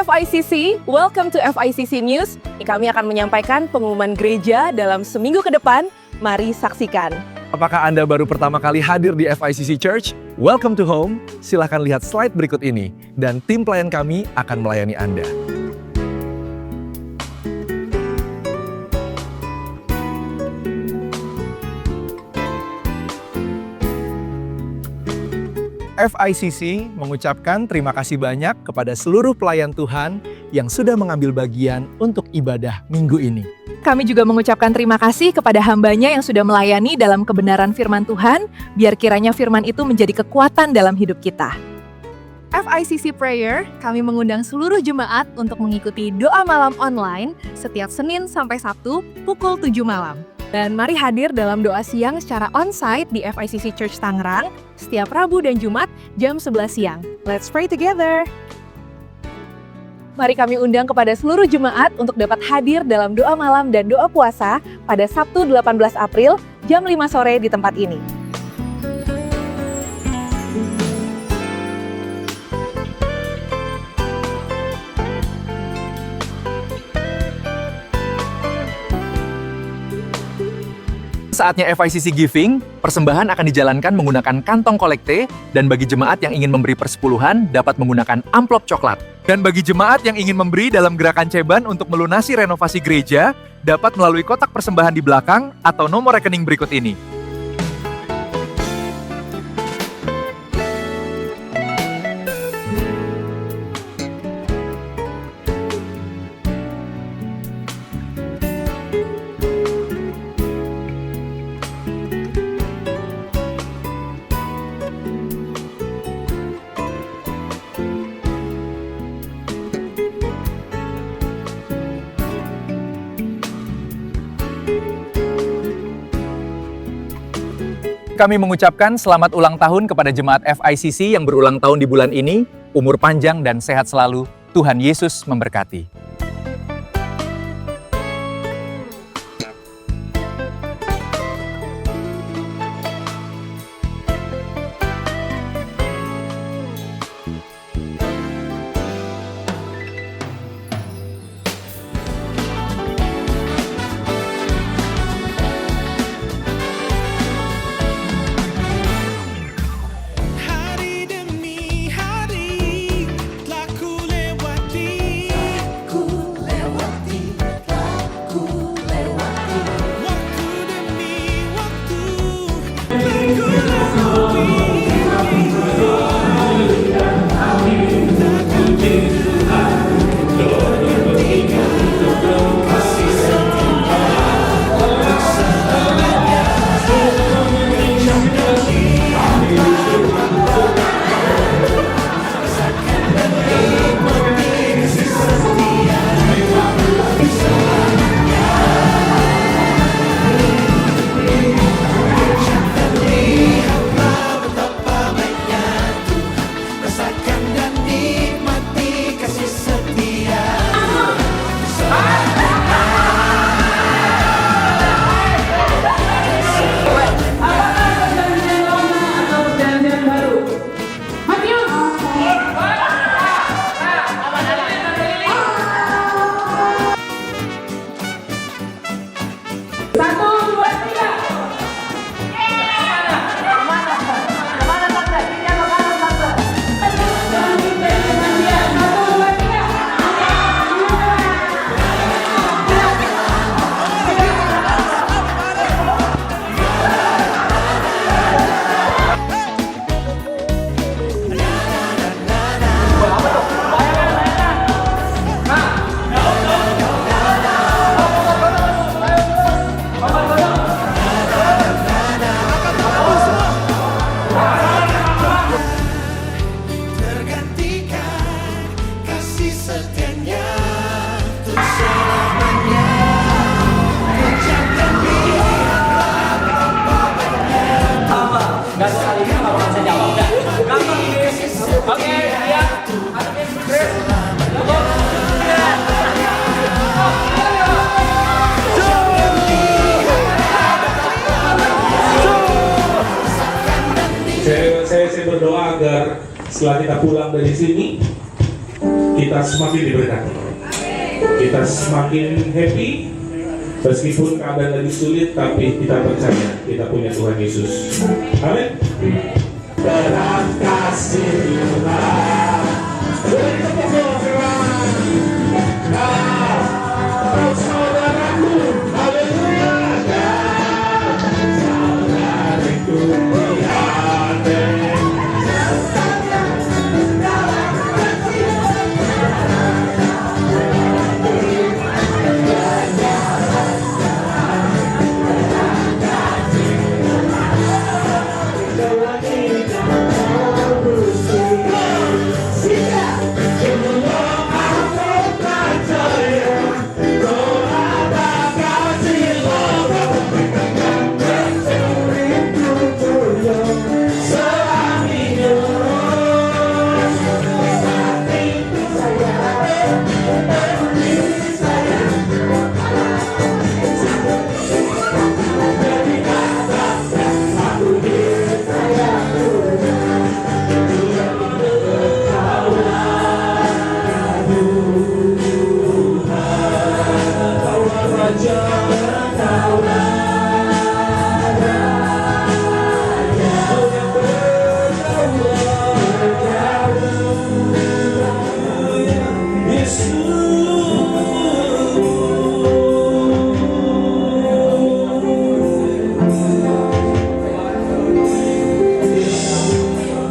FICC, welcome to FICC News. Kami akan menyampaikan pengumuman gereja dalam seminggu ke depan. Mari saksikan. Apakah Anda baru pertama kali hadir di FICC Church? Welcome to home. Silahkan lihat slide berikut ini dan tim pelayan kami akan melayani Anda. FICC mengucapkan terima kasih banyak kepada seluruh pelayan Tuhan yang sudah mengambil bagian untuk ibadah minggu ini. Kami juga mengucapkan terima kasih kepada hambanya yang sudah melayani dalam kebenaran firman Tuhan, biar kiranya firman itu menjadi kekuatan dalam hidup kita. FICC Prayer, kami mengundang seluruh jemaat untuk mengikuti doa malam online setiap Senin sampai Sabtu pukul 7 malam. Dan mari hadir dalam doa siang secara on-site di FICC Church Tangerang setiap Rabu dan Jumat jam 11 siang. Let's pray together! Mari kami undang kepada seluruh jemaat untuk dapat hadir dalam doa malam dan doa puasa pada Sabtu 18 April jam 5 sore di tempat ini. Saatnya FICC Giving, persembahan akan dijalankan menggunakan kantong kolekte, dan bagi jemaat yang ingin memberi persepuluhan dapat menggunakan amplop coklat. Dan bagi jemaat yang ingin memberi dalam gerakan ceban untuk melunasi renovasi gereja, dapat melalui kotak persembahan di belakang atau nomor rekening berikut ini. Kami mengucapkan selamat ulang tahun kepada jemaat FICC yang berulang tahun di bulan ini. Umur panjang dan sehat selalu. Tuhan Yesus memberkati. Saya berdoa agar setelah kita pulang dari sini, kita semakin diberkati, kita semakin happy. Meskipun keadaan lagi sulit, tapi kita percaya kita punya Tuhan Yesus. Amin. Berat kasih Tuhan. Beri tepuk tangan. Kau saudaraku, haleluya. Saudariku di hati.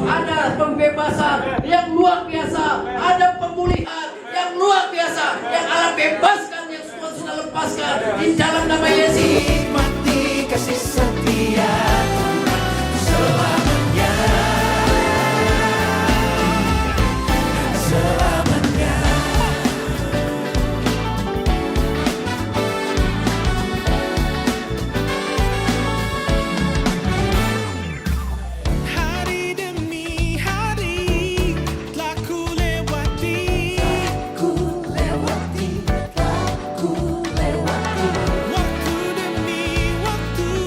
Ada pembebasan yang luar biasa, ada pemulihan yang luar biasa, yang Allah bebaskan, yang Tuhan sudah lepaskan di dalam nama Yesus. Nikmati kasih setia selamanya, selamanya. Hari demi hari telah ku lewati, waktu demi waktu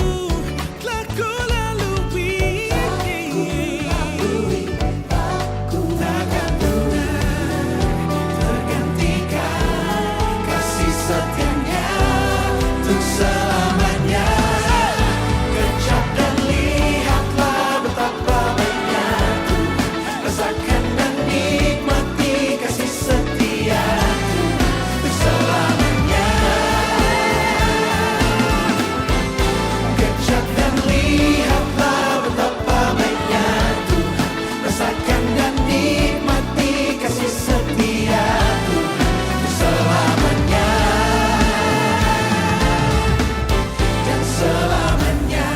telah ku lalui, takkan pernah tergantikan kasih setianya untuk selamanya. Kejap dan lihatlah betapa baiknya ku rasakan dan nikmati kasih setiaku untuk selamanya. Kejap dan lihatlah betapa baiknya ku rasakan dan nikmati kasih setiaku untuk selamanya dan selamanya.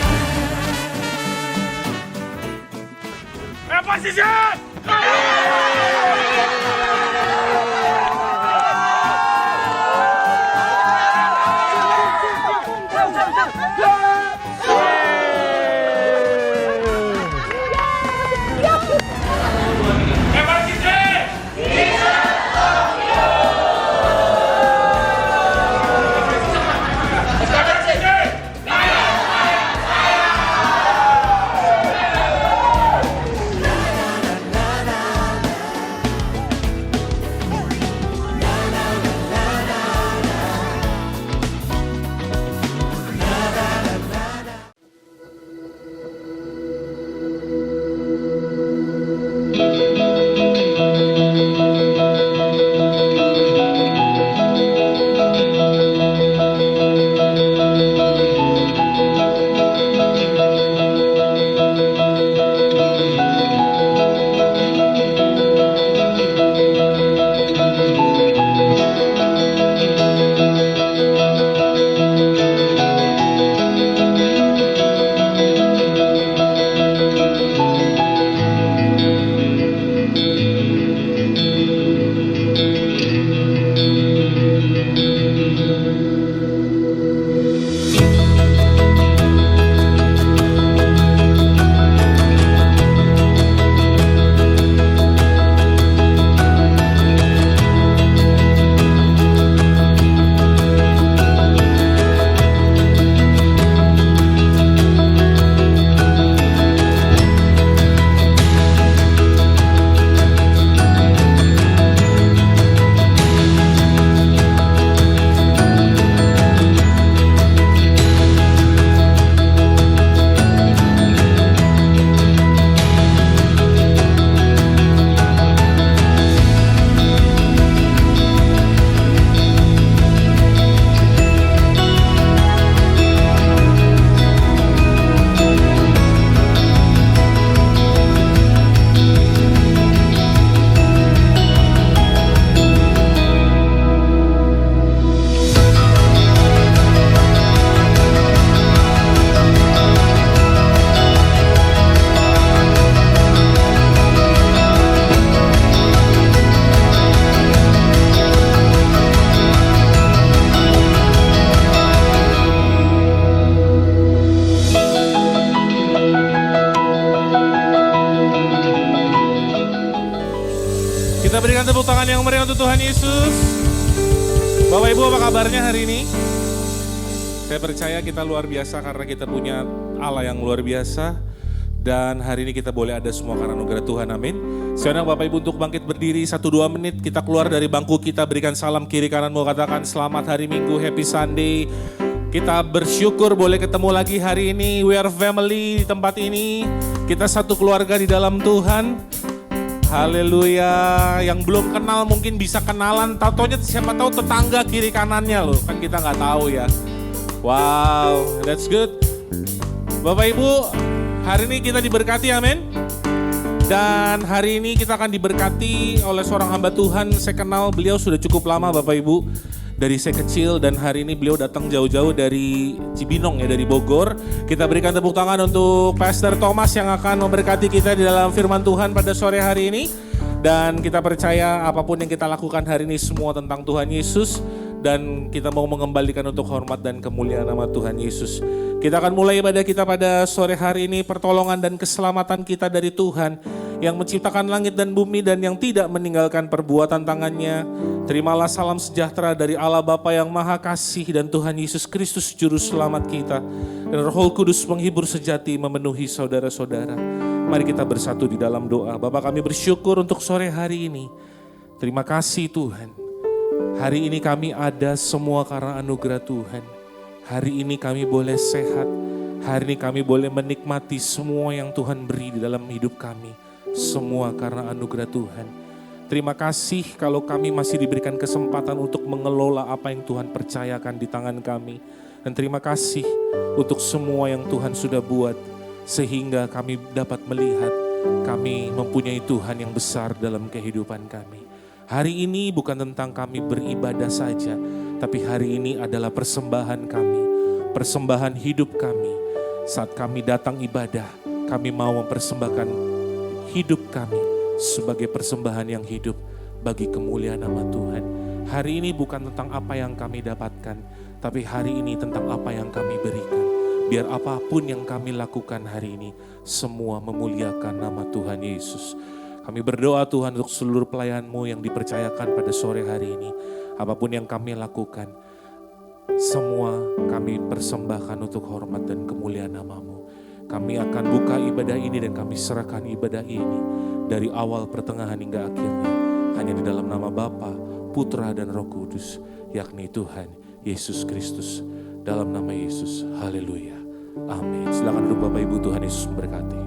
berikan tepuk tangan yang meriah untuk Tuhan Yesus. Bapak Ibu, apa kabarnya hari ini? Saya percaya kita luar biasa karena kita punya Allah yang luar biasa. Dan hari ini kita boleh ada semua karena anugerah Tuhan, amin. Saya undang Bapak Ibu untuk bangkit berdiri 1-2 menit. Kita keluar dari bangku kita, berikan salam kiri kanan, mau katakan selamat hari Minggu, happy Sunday. Kita bersyukur boleh ketemu lagi hari ini. We are family di tempat ini. Kita satu keluarga di dalam Tuhan. Haleluya. Yang belum kenal mungkin bisa kenalan. Taunya siapa tahu tetangga kiri kanannya loh. Kan kita nggak tahu ya. Wow, that's good. Bapak Ibu, hari ini kita diberkati, amin. Dan hari ini kita akan diberkati oleh seorang hamba Tuhan. Saya kenal beliau sudah cukup lama Bapak Ibu. Dari saya kecil dan hari ini beliau datang jauh-jauh dari Cibinong ya, dari Bogor. Kita berikan tepuk tangan untuk Pastor Thomas yang akan memberkati kita di dalam firman Tuhan pada sore hari ini. Dan kita percaya apapun yang kita lakukan hari ini semua tentang Tuhan Yesus. Dan kita mau mengembalikan untuk hormat dan kemuliaan nama Tuhan Yesus. Kita akan mulai ibadah kita pada sore hari ini. Pertolongan dan keselamatan kita dari Tuhan yang menciptakan langit dan bumi dan yang tidak meninggalkan perbuatan tangannya. Terimalah salam sejahtera dari Allah Bapa yang Maha Kasih dan Tuhan Yesus Kristus Juru Selamat kita. Dan Roh Kudus penghibur sejati memenuhi saudara-saudara. Mari kita bersatu di dalam doa. Bapa, kami bersyukur untuk sore hari ini. Terima kasih Tuhan. Hari ini kami ada semua karena anugerah Tuhan. Hari ini kami boleh sehat. Hari ini kami boleh menikmati semua yang Tuhan beri di dalam hidup kami. Semua karena anugerah Tuhan. Terima kasih kalau kami masih diberikan kesempatan untuk mengelola apa yang Tuhan percayakan di tangan kami. Dan terima kasih untuk semua yang Tuhan sudah buat. Sehingga kami dapat melihat kami mempunyai Tuhan yang besar dalam kehidupan kami. Hari ini bukan tentang kami beribadah saja. Tapi hari ini adalah persembahan kami. Persembahan hidup kami. Saat kami datang ibadah, kami mau mempersembahkan hidup kami sebagai persembahan yang hidup bagi kemuliaan nama Tuhan. Hari ini bukan tentang apa yang kami dapatkan, tapi hari ini tentang apa yang kami berikan. Biar apapun yang kami lakukan hari ini, semua memuliakan nama Tuhan Yesus. Kami berdoa Tuhan untuk seluruh pelayan-Mu yang dipercayakan pada sore hari ini. Apapun yang kami lakukan, semua kami persembahkan untuk hormat dan kemuliaan nama-Mu. Kami akan buka ibadah ini dan kami serahkan ibadah ini dari awal pertengahan hingga akhirnya. Hanya di dalam nama Bapa, Putra dan Roh Kudus, yakni Tuhan Yesus Kristus. Dalam nama Yesus, haleluya. Amin. Silakan duduk Bapak Ibu, Tuhan Yesus memberkati.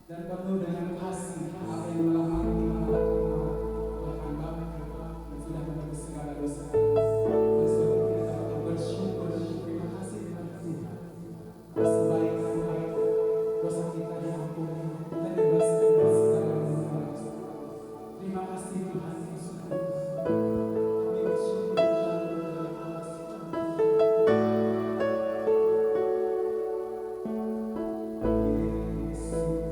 dan penuh dengan kasih apa yang telah kami terima Tuhan Bapa yang sudah menebus segala dosa. Oleh sebab itu kita dapat bersyukur dan berterima kasih kepada Tuhan atas kebaikan dosa kita diampuni dan dibebaskan dari segala dosa. Terima kasih Tuhan Yesus. Kami bersyukur dan berterima kasih. Yesus.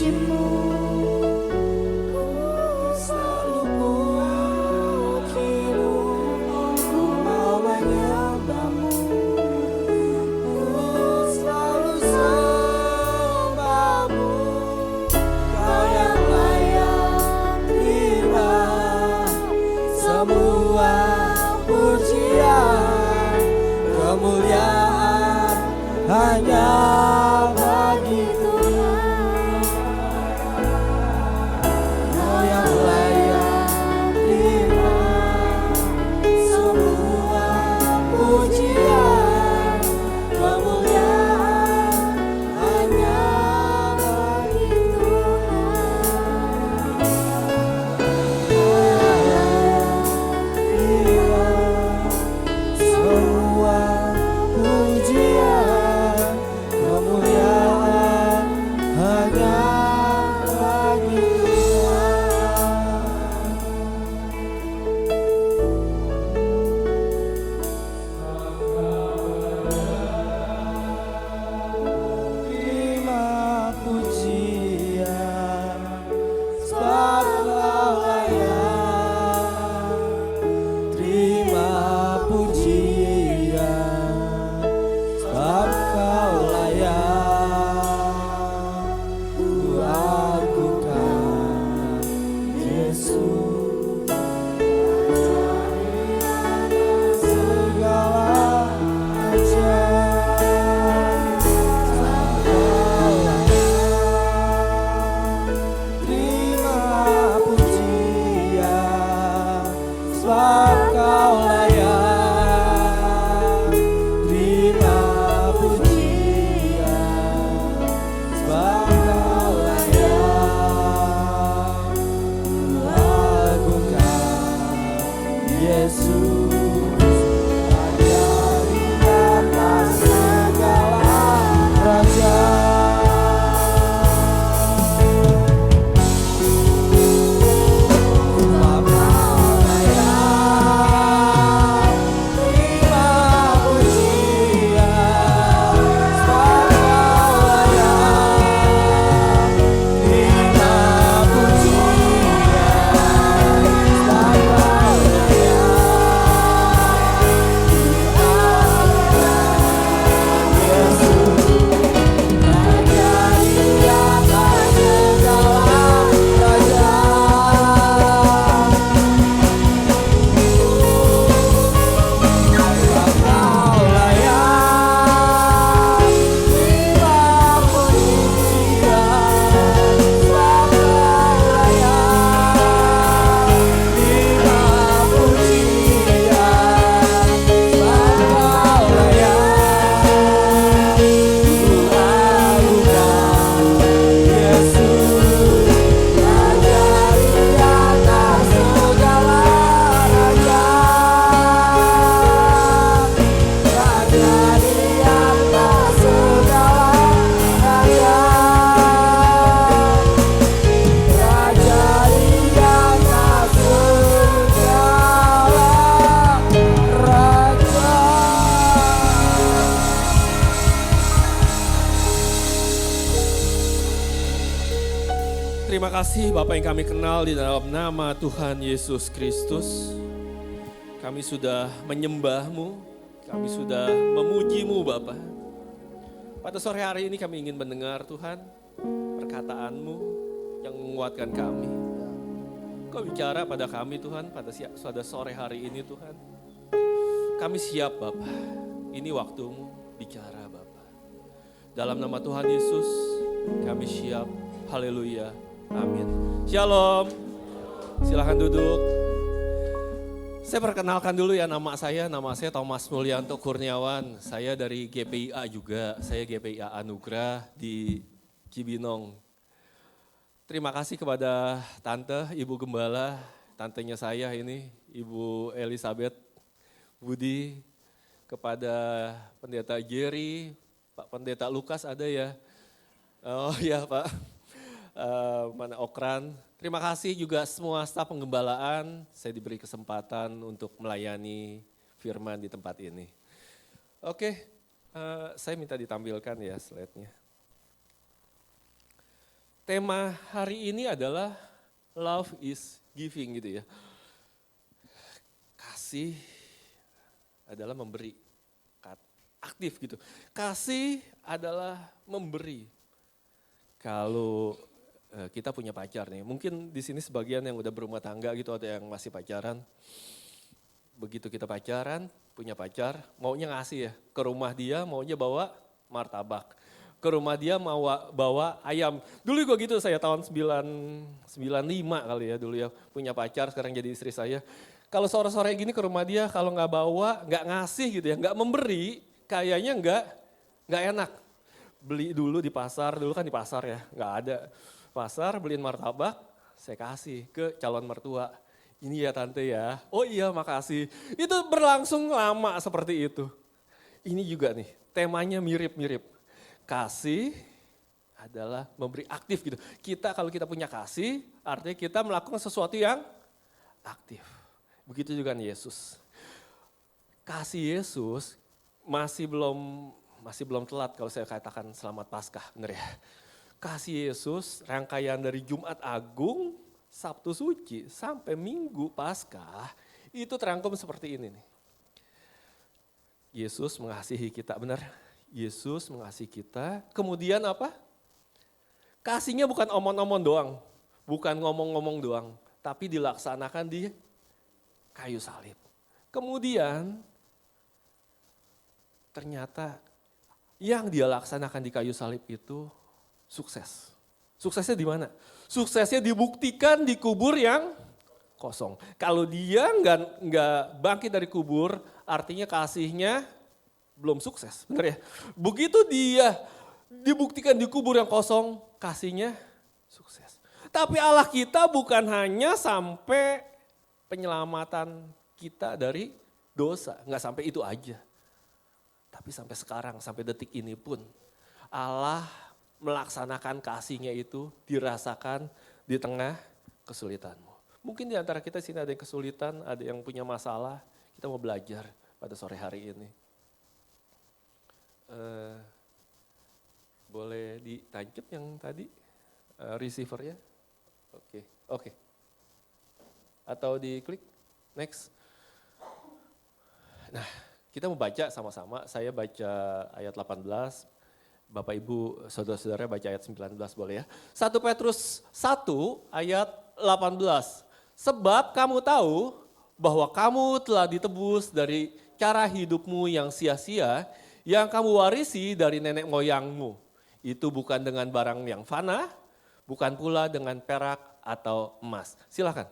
pujimu, ku selalu pujimu, ku mau menyembahmu, ku selalu sembahmu, kau yang layak terima semua pujian, kemuliaan hanya bagi Tuhan. Kau yang layak terima semua pujian, kemuliaan hanya bagi Tuhan. Kau yang layak terima semua pujian, kemuliaan hanya bagi Tuhan. Terima pujian, sebab Kau layak. Terima pujian, sebab Kau layak. Ku agungkan Yesus, segala ajaib, sebab Kau layak. Terima pujian, sebab Kau layak. Terima pujian, sebab Kau layak. Ku agungkan Yesus, Raja di atas segala raja. Sebab Kau layak. Terima pujian, sebab Kau layak. Terima pujian, sebab Kau layak. Yesus, Raja di atas segala raja. Sebab Kau layak. Terima pujian, sebab Kau layak. Terima pujian, sebab Kau layak. Ku agungkan Yesus, Raja di atas segala raja. Raja di atas segala raja. Raja di atas segala raja. Terima kasih Bapak yang kami kenal di dalam nama Tuhan Yesus Kristus. Kami sudah menyembah-Mu, kami sudah memuji-Mu Bapak. Pada sore hari ini kami ingin mendengar Tuhan perkataan-Mu yang menguatkan kami. Kau bicara pada kami Tuhan pada sore hari ini Tuhan. Kami siap Bapak, ini waktu-Mu bicara Bapak. Dalam nama Tuhan Yesus kami siap, haleluya, amin. Shalom, silahkan duduk. Saya perkenalkan dulu ya, nama saya Thomas Mulyanto Kurniawan. Saya dari GPIA juga, saya GPIA Anugerah di Cibinong. Terima kasih kepada Tante, Ibu Gembala, tantenya saya ini, Ibu Elizabeth Budi, kepada Pendeta Jerry, Pak Pendeta Lukas ada ya? Oh ya Pak, mana Okran. Terima kasih juga semua staf penggembalaan, saya diberi kesempatan untuk melayani firman di tempat ini. Oke, saya minta ditampilkan ya slide-nya. tema hari ini adalah love is giving gitu ya. Kasih adalah memberi, aktif gitu. Kasih adalah memberi. Kalau kita punya pacar nih, mungkin di sini sebagian yang udah berumah tangga gitu atau yang masih pacaran. Begitu kita pacaran, punya pacar, maunya ngasih ya. Ke rumah dia maunya bawa martabak. Ke rumah dia mau bawa ayam. Dulu gue gitu, saya tahun 95 kali ya dulu ya. Punya pacar, sekarang jadi istri saya. Kalau sore-sore gini ke rumah dia, kalau nggak bawa, nggak ngasih gitu ya, nggak memberi, kayaknya nggak enak. Beli dulu di pasar, dulu kan di pasar ya, nggak ada. Pasar, beliin martabak, saya kasih ke calon mertua. Ini ya tante ya, oh iya makasih. Itu berlangsung lama seperti itu. Ini juga nih, temanya mirip-mirip. Kasih adalah memberi aktif gitu. Kalau kita punya kasih, artinya kita melakukan sesuatu yang aktif. Begitu juga nih Yesus. Kasih Yesus masih belum telat kalau saya katakan selamat Paskah, benar ya. Kasih Yesus rangkaian dari Jumat Agung, Sabtu Suci sampai Minggu Paskah itu terangkum seperti ini nih. Yesus mengasihi kita, benar? Yesus mengasihi kita, kemudian apa? Kasihnya bukan omong-omong doang, bukan ngomong-ngomong doang, tapi dilaksanakan di kayu salib. Kemudian ternyata yang dia laksanakan di kayu salib itu sukses. Suksesnya di mana? Suksesnya dibuktikan di kubur yang kosong. Kalau dia nggak bangkit dari kubur, artinya kasihnya belum sukses, benar ya? Begitu dia dibuktikan di kubur yang kosong, kasihnya sukses. Tapi Allah kita bukan hanya sampai penyelamatan kita dari dosa, nggak sampai itu aja. Tapi sampai sekarang, sampai detik ini pun Allah melaksanakan kasihnya itu dirasakan di tengah kesulitanmu. Mungkin di antara kita sini ada yang kesulitan, ada yang punya masalah, kita mau belajar pada sore hari ini. Boleh ditancap yang tadi receiver-nya? Oke. Atau diklik, next. Nah, kita mau baca sama-sama, saya baca ayat 18, Bapak Ibu saudara-saudara baca ayat 19 boleh ya. 1 Petrus 1 ayat 18. Sebab kamu tahu bahwa kamu telah ditebus dari cara hidupmu yang sia-sia yang kamu warisi dari nenek moyangmu. Itu bukan dengan barang yang fana, bukan pula dengan perak atau emas. Silakan.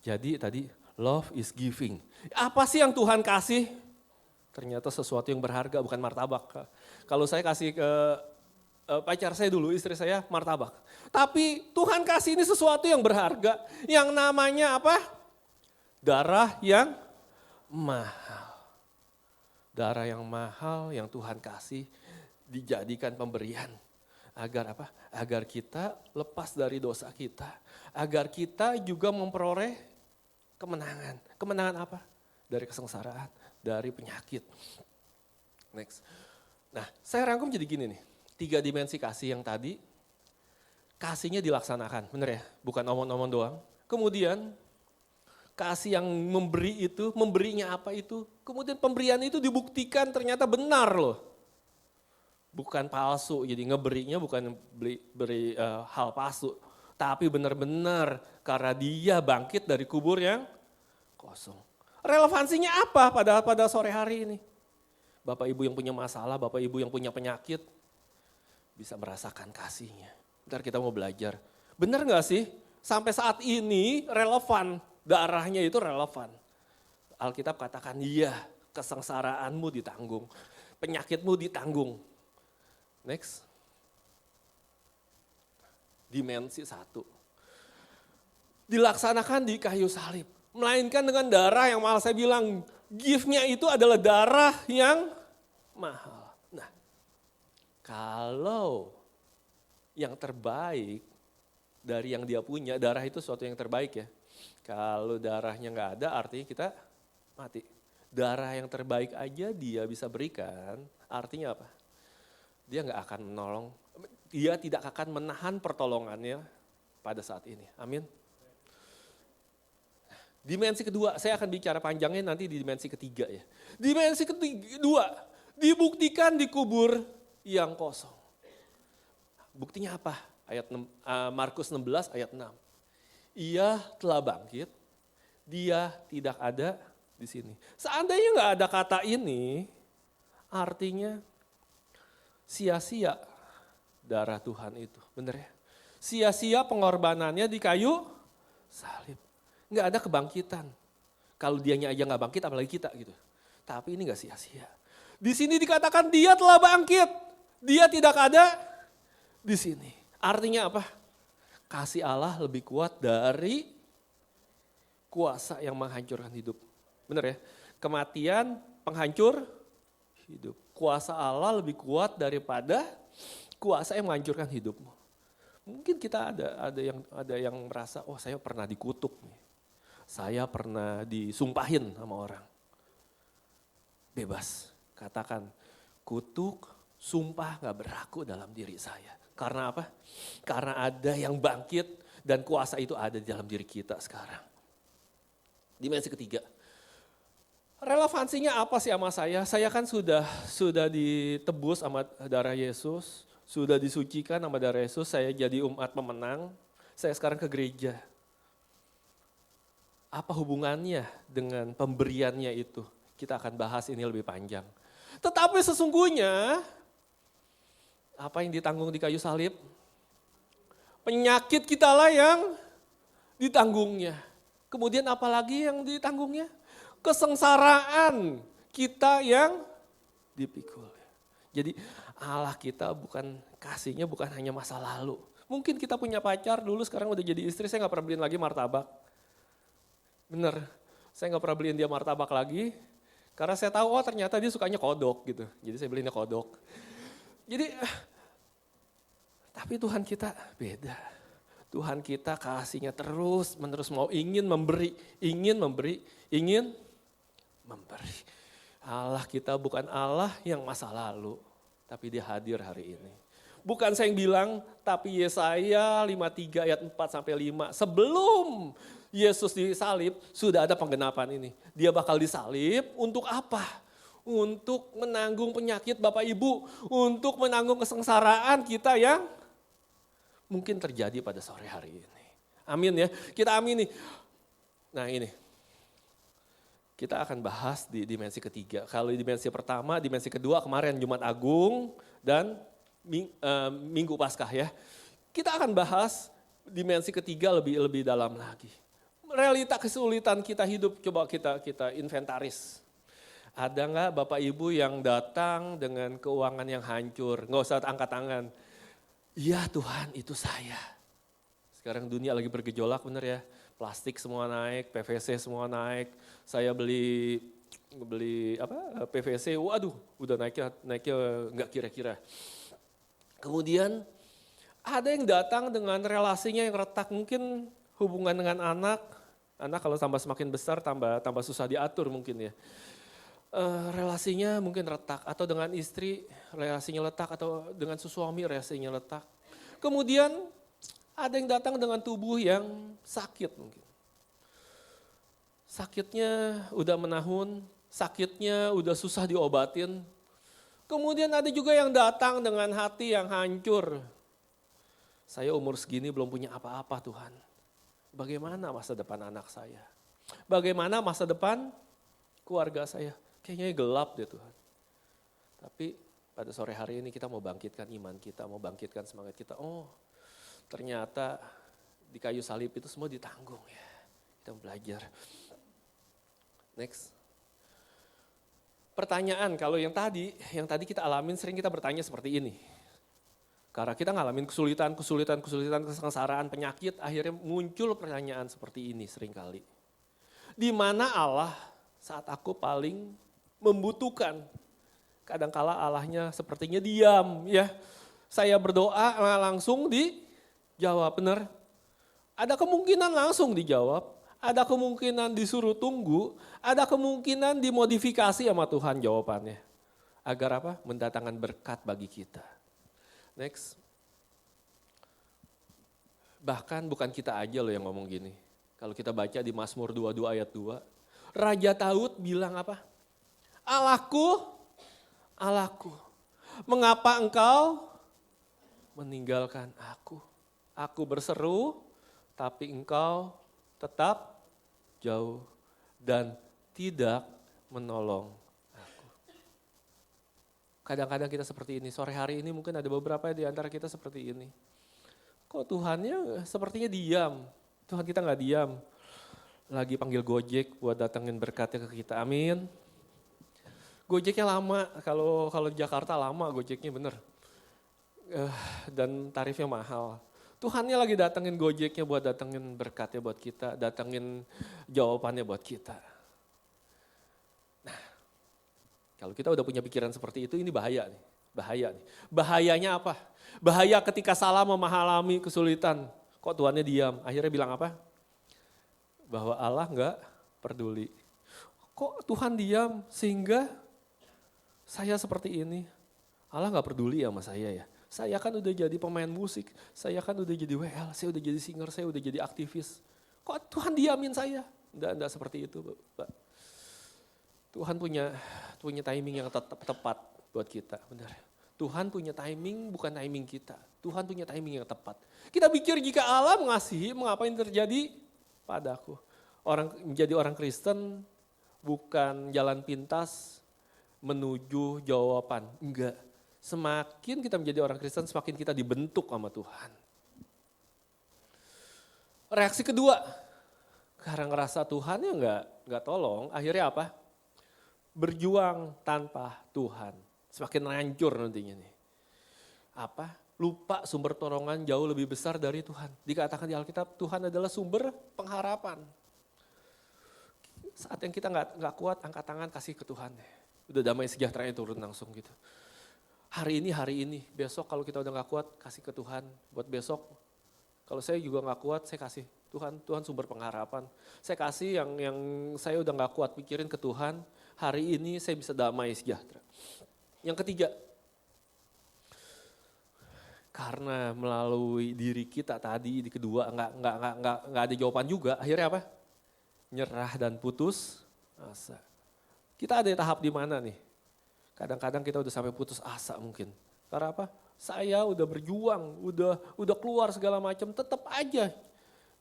Jadi tadi love is giving. Apa sih yang Tuhan kasih? Ternyata sesuatu yang berharga, bukan martabak. Kalau saya kasih ke pacar saya dulu, istri saya martabak. Tapi Tuhan kasih ini sesuatu yang berharga. Yang namanya apa? Darah yang mahal. Darah yang mahal yang Tuhan kasih dijadikan pemberian. Agar apa? Agar kita lepas dari dosa kita. Agar kita juga memperoleh kemenangan. Kemenangan apa? Dari kesengsaraan, dari penyakit. Next. Nah, saya rangkum jadi gini nih. 3 dimensi kasih yang tadi, kasihnya dilaksanakan, bener ya? Bukan omong-omong doang. Kemudian, kasih yang memberi itu, memberinya apa itu? Kemudian pemberian itu dibuktikan ternyata benar loh. Bukan palsu, jadi ngeberinya bukan beri hal palsu. Tapi benar-benar karena dia bangkit dari kubur yang kosong. Relevansinya apa pada sore hari ini? Bapak Ibu yang punya masalah, Bapak Ibu yang punya penyakit, bisa merasakan kasihnya. Bentar kita mau belajar. Benar gak sih? Sampai saat ini relevan, darahnya itu relevan. Alkitab katakan iya, kesengsaraanmu ditanggung, penyakitmu ditanggung. Next. Dimensi 1. Dilaksanakan di kayu salib. Melainkan dengan darah yang mahal. Saya bilang gift-nya itu adalah darah yang mahal. Nah, kalau yang terbaik dari yang dia punya, darah itu sesuatu yang terbaik ya. Kalau darahnya nggak ada artinya kita Mati. Darah yang terbaik aja dia bisa berikan, artinya apa? Dia nggak akan menolong, dia tidak akan menahan pertolongannya pada saat ini. Amin. Dimensi kedua, saya akan bicara panjangnya nanti di dimensi ketiga ya. Dimensi kedua, dibuktikan di kubur yang kosong. Buktinya apa? Markus 16 ayat 6. Ia telah bangkit, dia tidak ada di sini. Seandainya nggak ada kata ini, artinya sia-sia darah Tuhan itu. Bener ya? Sia-sia pengorbanannya di kayu salib. Nggak ada kebangkitan. Kalau dianya aja nggak bangkit, apalagi kita gitu. Tapi ini nggak sia-sia. Di sini dikatakan dia telah bangkit. Dia tidak ada di sini. Artinya apa? Kasih Allah lebih kuat dari kuasa yang menghancurkan hidup. Benar ya? Kematian penghancur hidup. Kuasa Allah lebih kuat daripada kuasa yang menghancurkan hidupmu. Mungkin kita ada yang merasa, oh saya pernah dikutuk nih. Saya pernah disumpahin sama orang. Bebas, katakan kutuk, sumpah gak berlaku dalam diri saya. Karena apa? Karena ada yang bangkit dan kuasa itu ada di dalam diri kita sekarang. Dimensi ketiga. Relevansinya apa sih sama saya? Saya kan sudah ditebus sama darah Yesus, sudah disucikan sama darah Yesus, saya jadi umat pemenang, saya sekarang ke gereja. Apa hubungannya dengan pemberiannya itu? Kita akan bahas ini lebih panjang. Tetapi sesungguhnya, apa yang ditanggung di kayu salib? Penyakit kita lah yang ditanggungnya. Kemudian apa lagi yang ditanggungnya? Kesengsaraan kita yang dipikul. Jadi Allah kita kasihnya bukan hanya masa lalu. Mungkin kita punya pacar dulu, sekarang udah jadi istri, saya gak pernah beliin lagi martabak. Bener, saya gak pernah beliin dia martabak lagi. Karena saya tahu, oh ternyata dia sukanya kodok gitu. Jadi saya beliinnya kodok. Jadi, tapi Tuhan kita beda. Tuhan kita kasihnya terus menerus ingin memberi. Allah kita bukan Allah yang masa lalu, tapi dia hadir hari ini. Bukan saya yang bilang, tapi Yesaya 53 ayat 4 sampai 5. Sebelum Yesus disalib, sudah ada penggenapan ini. Dia bakal disalib untuk apa? Untuk menanggung penyakit Bapak Ibu, untuk menanggung kesengsaraan kita yang mungkin terjadi pada sore hari ini. Amin ya, kita amin nih. Nah ini, kita akan bahas di dimensi ketiga. Kalau di dimensi pertama, dimensi kedua kemarin Jumat Agung dan Minggu Paskah ya. Kita akan bahas dimensi ketiga lebih dalam lagi. Realita kesulitan kita hidup, coba kita inventaris. Ada nggak Bapak Ibu yang datang dengan keuangan yang hancur? Nggak usah angkat tangan. Iya Tuhan, itu saya. Sekarang dunia lagi bergejolak bener ya. Plastik semua naik, PVC semua naik. Saya beli PVC, waduh udah naiknya nggak kira-kira. Kemudian ada yang datang dengan relasinya yang retak, mungkin hubungan dengan anak kalau tambah semakin besar tambah susah diatur mungkin ya. Relasinya mungkin retak, atau dengan istri relasinya retak, atau dengan suami relasinya retak. Kemudian ada yang datang dengan tubuh yang sakit mungkin. Sakitnya udah menahun, sakitnya udah susah diobatin. Kemudian ada juga yang datang dengan hati yang hancur. Saya umur segini belum punya apa-apa Tuhan. Bagaimana masa depan anak saya? Bagaimana masa depan keluarga saya? Kayaknya gelap deh Tuhan. Tapi pada sore hari ini kita mau bangkitkan iman kita, mau bangkitkan semangat kita. Oh ternyata di kayu salib itu semua ditanggung ya. Kita belajar. Next. Pertanyaan, kalau yang tadi kita alamin sering kita bertanya seperti ini. Karena kita ngalamin kesulitan, kesengsaraan, penyakit, akhirnya muncul pertanyaan seperti ini seringkali. Di mana Allah saat aku paling membutuhkan? Kadangkala Allahnya sepertinya diam ya. Saya berdoa langsung dijawab, benar? Ada kemungkinan langsung dijawab, ada kemungkinan disuruh tunggu, ada kemungkinan dimodifikasi sama Tuhan jawabannya. Agar apa? Mendatangkan berkat bagi kita. Next. Bahkan bukan kita aja loh yang ngomong gini. Kalau kita baca di Mazmur 22 ayat 2, Raja Daud bilang apa? Allahku, Allahku, mengapa engkau meninggalkan aku? Aku berseru, tapi engkau tetap jauh dan tidak menolong aku. Kadang-kadang kita seperti ini, sore hari ini mungkin ada beberapa di antara kita seperti ini. Kok Tuhannya sepertinya diam, Tuhan kita nggak diam. Lagi panggil Gojek buat datengin berkatnya ke kita, amin. Gojeknya lama, kalau di Jakarta lama Gojeknya bener. Dan tarifnya mahal. Tuhannya lagi datengin Gojeknya buat datengin berkatnya buat kita, datengin jawabannya buat kita. Nah, kalau kita udah punya pikiran seperti itu, ini bahaya nih. Bahayanya apa? Bahaya ketika salah memahami kesulitan. Kok Tuhannya diam? Akhirnya bilang apa? Bahwa Allah nggak peduli. Kok Tuhan diam sehingga saya seperti ini? Allah nggak peduli sama saya ya. Saya kan udah jadi pemain musik, saya kan udah jadi WL, saya udah jadi singer, saya udah jadi aktivis. Kok Tuhan diamin saya? Enggak seperti itu, Pak. Tuhan punya timing yang tepat buat kita, benar. Tuhan punya timing, bukan timing kita. Tuhan punya timing yang tepat. Kita pikir jika Allah mengasihi, mengapa ini terjadi padaku? Menjadi orang Kristen bukan jalan pintas menuju jawaban, enggak. Semakin kita menjadi orang Kristen, semakin kita dibentuk sama Tuhan. Reaksi kedua, karena ngerasa Tuhan ya enggak tolong, akhirnya apa? Berjuang tanpa Tuhan. Semakin hancur nantinya nih. Apa? Lupa sumber tolongan jauh lebih besar dari Tuhan. Dikatakan di Alkitab, Tuhan adalah sumber pengharapan. Saat yang kita nggak kuat, angkat tangan kasih ke Tuhan. Udah damai sejahteranya turun langsung gitu. Hari ini, besok kalau kita udah nggak kuat, kasih ke Tuhan. Buat besok, kalau saya juga nggak kuat, saya kasih Tuhan sumber pengharapan. Saya kasih yang saya udah nggak kuat pikirin ke Tuhan. Hari ini saya bisa damai sejahtera. Yang ketiga, karena melalui diri kita tadi di kedua nggak ada jawaban juga, akhirnya apa? Nyerah dan putus asa. Kita ada di tahap di mana nih? Kadang-kadang kita udah sampai putus asa mungkin. Karena apa? Saya udah berjuang, udah keluar segala macam, tetap aja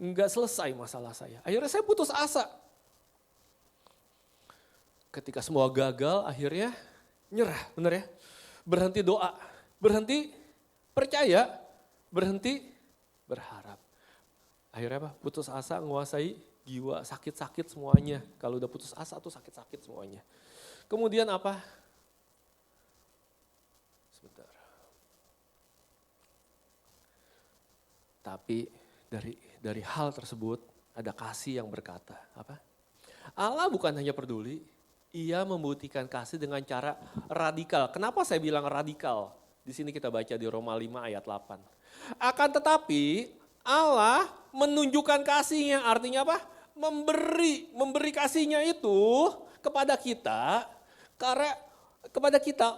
nggak selesai masalah saya. Akhirnya saya putus asa. Ketika semua gagal, akhirnya nyerah, bener ya? Berhenti doa, berhenti percaya, berhenti berharap. Akhirnya apa? Putus asa menguasai jiwa, sakit-sakit semuanya. Kalau udah putus asa tuh sakit-sakit semuanya. Kemudian apa? Sebentar. Tapi dari hal tersebut ada kasih yang berkata, apa? Allah bukan hanya peduli, Ia membuktikan kasih dengan cara radikal. Kenapa saya bilang radikal? Di sini kita baca di Roma 5 ayat 8. Akan tetapi Allah menunjukkan kasihnya, artinya apa? Memberi kasihnya itu kepada kita,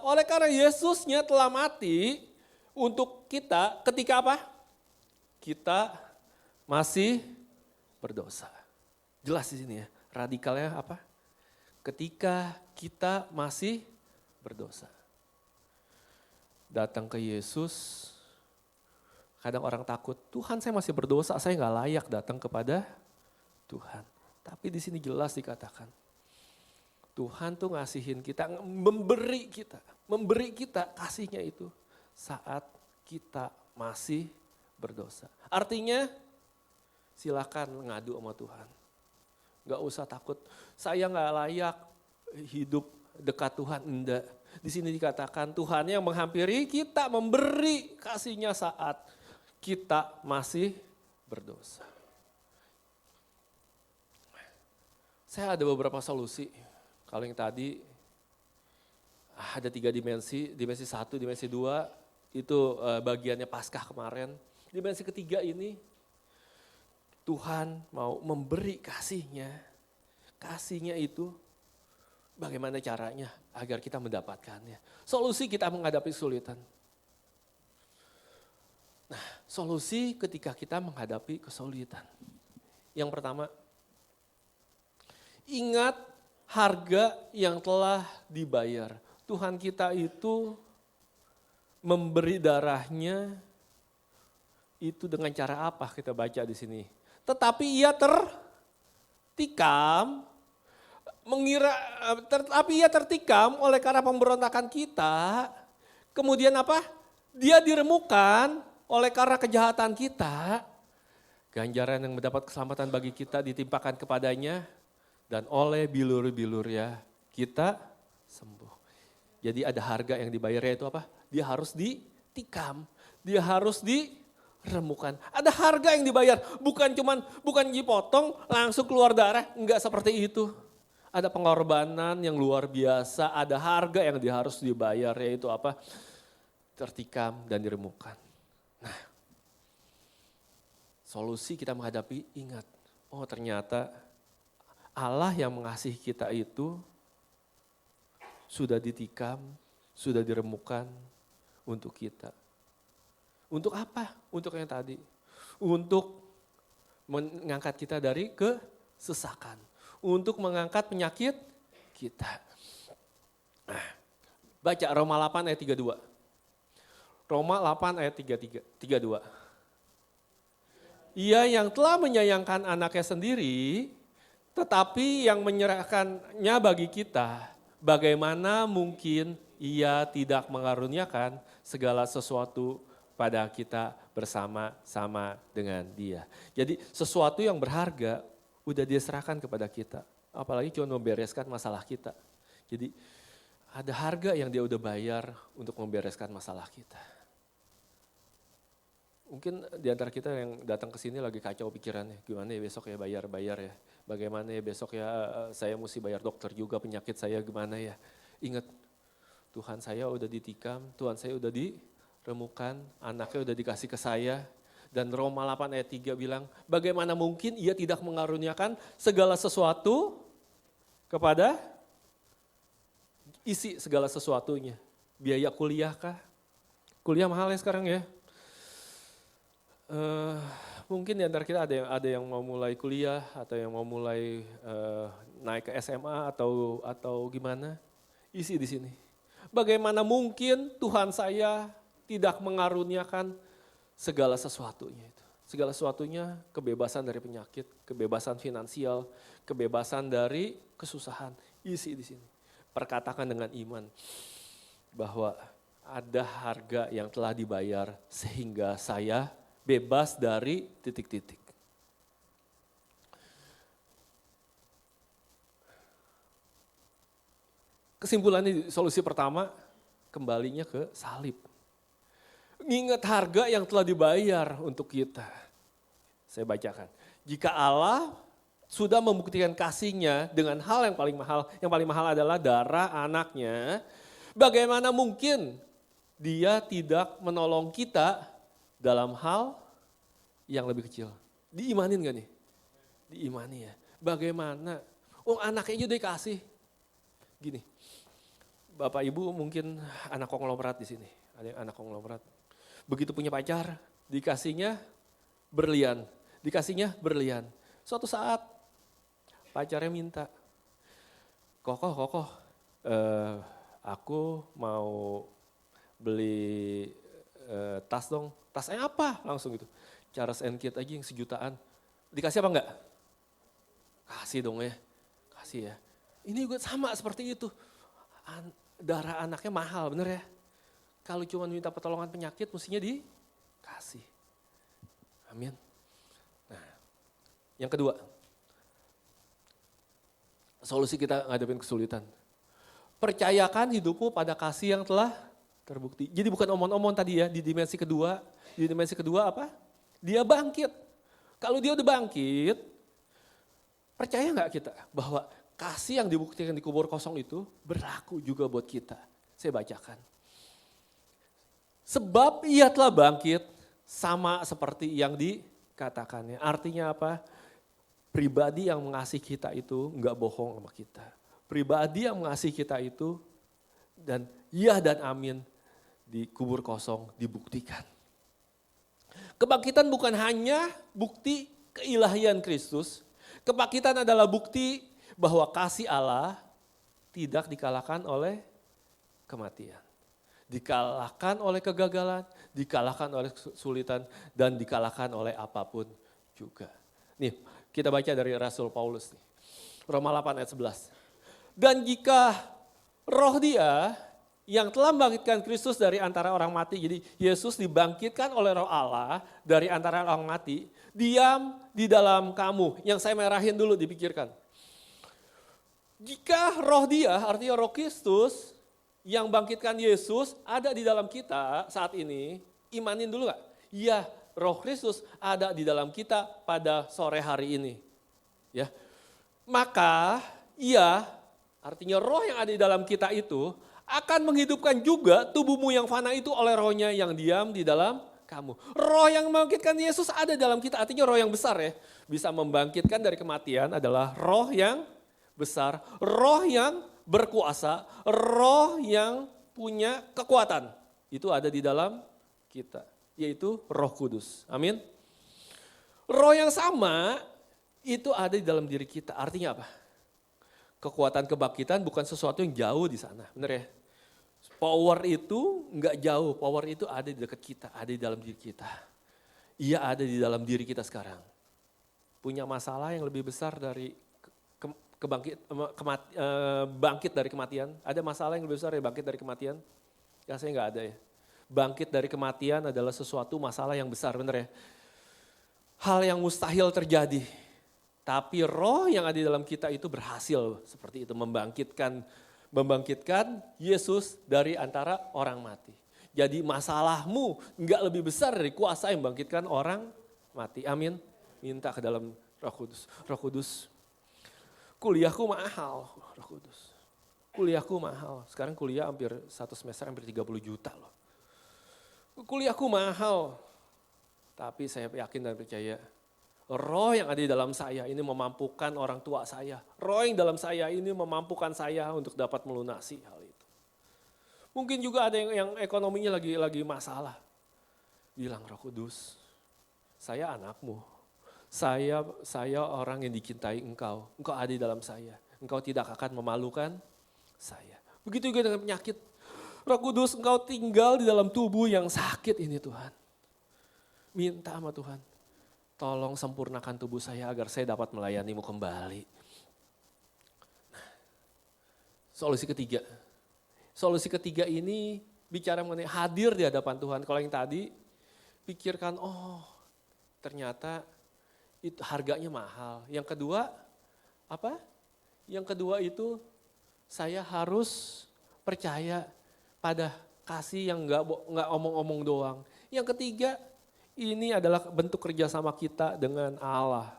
oleh karena Yesusnya telah mati untuk kita ketika apa? Kita masih berdosa. Jelas di sini ya, radikalnya apa? Ketika kita masih berdosa. Datang ke Yesus, kadang orang takut, Tuhan saya masih berdosa, saya gak layak datang kepada Tuhan. Tapi di sini jelas dikatakan, Tuhan tuh ngasihin kita, memberi kita kasihnya itu saat kita masih berdosa. Artinya silakan ngadu sama Tuhan. Gak usah takut, saya gak layak hidup dekat Tuhan, enggak. Di sini dikatakan Tuhan yang menghampiri kita, memberi kasihnya saat kita masih berdosa. Saya ada beberapa solusi. Kalau yang tadi ada 3 dimensi 1, dimensi 2 itu bagiannya Paskah kemarin. Dimensi ketiga ini Tuhan mau memberi kasih-Nya. Kasih-Nya itu bagaimana caranya agar kita mendapatkannya. Solusi kita menghadapi kesulitan. Nah, solusi ketika kita menghadapi kesulitan. Yang pertama, ingat harga yang telah dibayar. Tuhan kita itu memberi darahnya itu dengan cara apa kita baca di sini. Tetapi ia tertikam, tetapi ia tertikam oleh karena pemberontakan kita. Kemudian apa? Dia diremukkan oleh karena kejahatan kita. Ganjaran yang mendapat keselamatan bagi kita ditimpakan kepadanya. Dan oleh bilur-bilurnya kita sembuh. Jadi ada harga yang dibayarnya itu apa? Dia harus ditikam, dia harus diremukkan. Ada harga yang dibayar, bukan dipotong langsung keluar darah, enggak seperti itu. Ada pengorbanan yang luar biasa, ada harga yang harus dibayar, yaitu apa? Tertikam dan diremukkan. Nah, solusi kita menghadapi, ingat, oh ternyata Allah yang mengasihi kita itu sudah ditikam, sudah diremukkan untuk kita. Untuk apa? Untuk yang tadi. Untuk mengangkat kita dari kesesakan. Untuk mengangkat penyakit kita. Nah, baca Roma 8 ayat 32. Roma 8 ayat 32. Ia yang telah menyayangkan anaknya sendiri, tetapi yang menyerahkannya bagi kita, bagaimana mungkin ia tidak mengaruniakan segala sesuatu pada kita bersama-sama dengan dia. Jadi sesuatu yang berharga udah dia serahkan kepada kita. Apalagi cuma membereskan masalah kita. Jadi ada harga yang dia udah bayar untuk membereskan masalah kita. Mungkin di antara kita yang datang ke sini lagi kacau pikirannya, gimana ya besok ya bayar ya. Bagaimana ya besok ya saya mesti bayar dokter juga, penyakit saya gimana ya. Ingat, Tuhan saya udah ditikam, Tuhan saya udah diremukkan, anaknya udah dikasih ke saya. Dan Roma 8 ayat 3 bilang, bagaimana mungkin ia tidak mengaruniakan segala sesuatu kepada isi segala sesuatunya. Biaya kuliah kah? Kuliah mahal ya sekarang ya. Mungkin di antara kita ada yang mau mulai kuliah atau yang mau mulai naik ke SMA atau gimana, isi di sini. Bagaimana mungkin Tuhan saya tidak mengaruniakan segala sesuatunya itu. Segala sesuatunya, kebebasan dari penyakit, kebebasan finansial, kebebasan dari kesusahan, isi di sini. Perkatakan dengan iman bahwa ada harga yang telah dibayar sehingga saya bebas dari titik-titik. Kesimpulannya solusi pertama, kembalinya ke salib. Ingat harga yang telah dibayar untuk kita. Saya bacakan. Jika Allah sudah membuktikan kasih-Nya dengan hal yang paling mahal. Yang paling mahal adalah darah anaknya. Bagaimana mungkin Dia tidak menolong kita dalam hal yang lebih kecil. Diimanin gak nih? Diimani ya. Bagaimana? Oh anaknya aja dikasih. Gini, Bapak Ibu mungkin anak konglomerat di sini. Ada yang anak konglomerat. Begitu punya pacar, dikasihnya berlian. Dikasihnya berlian. Suatu saat pacarnya minta, Kokoh, aku mau beli tas dong. Tasnya apa? Langsung gitu. Charles & Keith aja yang sejutaan. Dikasih apa enggak? Kasih dong ya. Kasih ya. Ini juga sama seperti itu. Darah anaknya mahal, bener ya? Kalau cuma minta pertolongan penyakit, mestinya dikasih. Amin. Nah, yang kedua. Solusi kita ngadepin kesulitan. Percayakan hidupmu pada kasih yang telah terbukti. Jadi bukan omong-omong tadi ya, di dimensi kedua. Di dimensi kedua apa? Dia bangkit. Kalau dia udah bangkit, percaya nggak kita bahwa kasih yang dibuktikan di kubur kosong itu berlaku juga buat kita. Saya bacakan. Sebab ia telah bangkit sama seperti yang katakannya. Artinya apa? Pribadi yang mengasihi kita itu nggak bohong sama kita. Pribadi yang mengasihi kita itu dan ya dan amin di kubur kosong dibuktikan. Kebangkitan bukan hanya bukti keilahian Kristus. Kebangkitan adalah bukti bahwa kasih Allah tidak dikalahkan oleh kematian. Dikalahkan oleh kegagalan, dikalahkan oleh kesulitan, dan dikalahkan oleh apapun juga. Nih, kita baca dari Rasul Paulus nih. Roma 8 ayat 11. Dan jika roh Dia yang telah membangkitkan Kristus dari antara orang mati, jadi Yesus dibangkitkan oleh roh Allah dari antara orang mati, diam di dalam kamu. Yang saya merahin dulu dipikirkan. Jika roh Dia, artinya roh Kristus, yang bangkitkan Yesus ada di dalam kita saat ini, imanin dulu gak? Iya, roh Kristus ada di dalam kita pada sore hari ini. Ya, maka iya, artinya roh yang ada di dalam kita itu akan menghidupkan juga tubuhmu yang fana itu oleh rohnya yang diam di dalam kamu. Roh yang membangkitkan Yesus ada dalam kita, artinya roh yang besar ya. Bisa membangkitkan dari kematian adalah roh yang besar, roh yang berkuasa, roh yang punya kekuatan. Itu ada di dalam kita, yaitu Roh Kudus. Amin. Roh yang sama itu ada di dalam diri kita. Artinya apa? Kekuatan kebangkitan bukan sesuatu yang jauh di sana, benar ya? Power itu enggak jauh, power itu ada di dekat kita, ada di dalam diri kita. Ia ada di dalam diri kita sekarang. Punya masalah yang lebih besar dari bangkit dari kematian. Ada masalah yang lebih besar dari bangkit dari kematian? Ya saya enggak ada ya. Bangkit dari kematian adalah sesuatu masalah yang besar, benar ya? Hal yang mustahil terjadi. Tapi roh yang ada di dalam kita itu berhasil seperti itu membangkitkan Yesus dari antara orang mati. Jadi masalahmu enggak lebih besar dari kuasa yang membangkitkan orang mati. Amin. Minta ke dalam Roh Kudus. Roh Kudus, kuliahku mahal, Roh Kudus. Kuliahku mahal. Sekarang kuliah hampir 1 semester hampir 30 juta loh. Kuliahku mahal. Tapi saya yakin dan percaya roh yang ada di dalam saya ini memampukan orang tua saya. Roh yang dalam saya ini memampukan saya untuk dapat melunasi hal itu. Mungkin juga ada yang ekonominya lagi masalah. Bilang Roh Kudus, saya anakmu. Saya orang yang dicintai engkau. Engkau ada di dalam saya. Engkau tidak akan memalukan saya. Begitu juga dengan penyakit. Roh Kudus, engkau tinggal di dalam tubuh yang sakit ini Tuhan. Minta sama Tuhan. Tolong sempurnakan tubuh saya agar saya dapat melayanimu kembali. Nah, solusi ketiga. Solusi ketiga ini bicara mengenai hadir di hadapan Tuhan. Kalau yang tadi pikirkan, oh ternyata itu harganya mahal. Yang kedua, apa? Yang kedua itu saya harus percaya pada kasih yang enggak omong-omong doang. Yang ketiga, ini adalah bentuk kerjasama kita dengan Allah.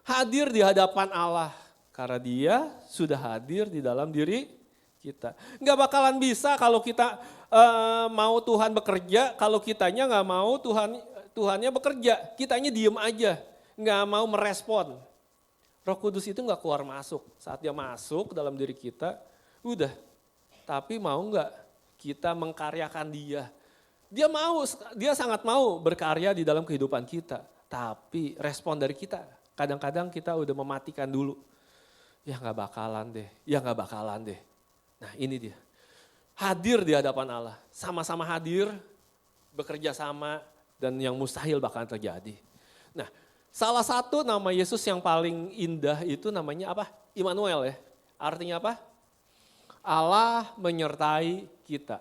Hadir di hadapan Allah. Karena Dia sudah hadir di dalam diri kita. Enggak bakalan bisa kalau kita mau Tuhan bekerja, kalau kitanya enggak mau Tuhannya bekerja. Kitanya diem aja, enggak mau merespon. Roh Kudus itu enggak keluar masuk. Saat Dia masuk dalam diri kita, udah. Tapi mau enggak kita mengkaryakan Dia? Dia sangat mau berkarya di dalam kehidupan kita. Tapi respon dari kita, kadang-kadang kita udah mematikan dulu. Ya gak bakalan deh. Nah ini dia. Hadir di hadapan Allah. Sama-sama hadir, bekerja sama, dan yang mustahil bakalan terjadi. Nah salah satu nama Yesus yang paling indah itu namanya apa? Immanuel ya. Artinya apa? Allah menyertai kita.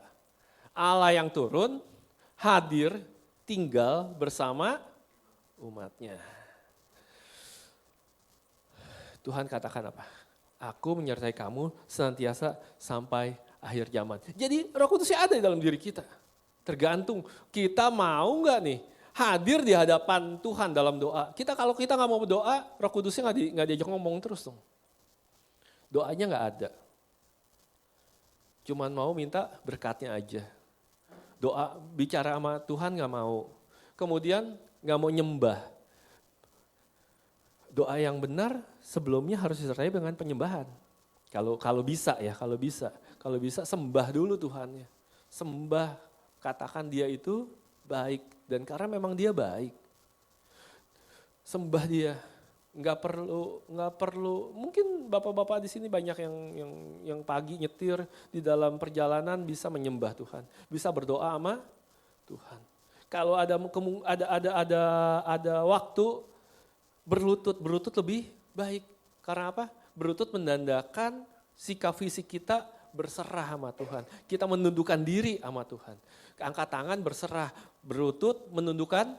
Allah yang turun, hadir, tinggal bersama umatnya. Tuhan katakan apa? Aku menyertai kamu senantiasa sampai akhir zaman. Jadi Roh Kudusnya ada di dalam diri kita. Tergantung kita mau nggak nih hadir di hadapan Tuhan dalam doa. Kalau kita nggak mau berdoa, Roh Kudusnya nggak diajak ngomong terus dong. Doanya nggak ada. Cuman mau minta berkatnya aja. Doa bicara sama Tuhan gak mau. Kemudian gak mau nyembah. doa yang benar sebelumnya harus disertai dengan penyembahan. Kalau bisa ya, kalau bisa sembah dulu Tuhannya. Sembah, katakan dia itu baik dan karena memang dia baik. Sembah dia. Nggak perlu. Mungkin bapak-bapak di sini banyak yang pagi nyetir di dalam perjalanan bisa menyembah Tuhan, bisa berdoa sama Tuhan. Kalau ada waktu berlutut lebih baik. Karena apa? Berlutut menandakan sikap fisik kita berserah sama Tuhan. Kita menundukkan diri sama Tuhan. Angkat tangan berserah, berlutut menundukkan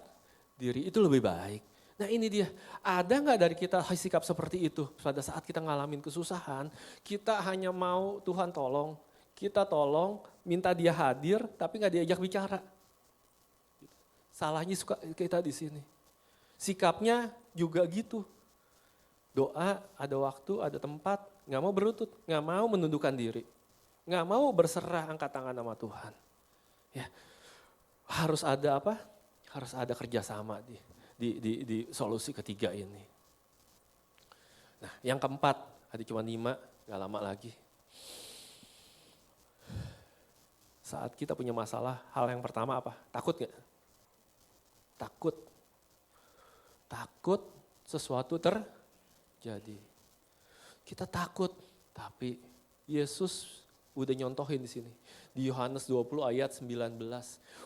diri, itu lebih baik. Nah ini dia, ada nggak dari kita sikap seperti itu? Pada saat kita ngalamin kesusahan, kita hanya mau Tuhan tolong, kita tolong, minta dia hadir, tapi nggak diajak bicara. Salahnya suka kita di sini. Sikapnya juga gitu. Doa, ada waktu, ada tempat, nggak mau berlutut, nggak mau menundukkan diri. Nggak mau berserah angkat tangan sama Tuhan. Ya, harus ada apa? Harus ada kerjasama di solusi ketiga ini. Nah yang keempat, ada cuma 5, nggak lama lagi. Saat kita punya masalah, hal yang pertama apa? Takut nggak? Takut sesuatu terjadi. Kita takut, tapi Yesus udah nyontohin di sini. Di Yohanes 20 ayat 19.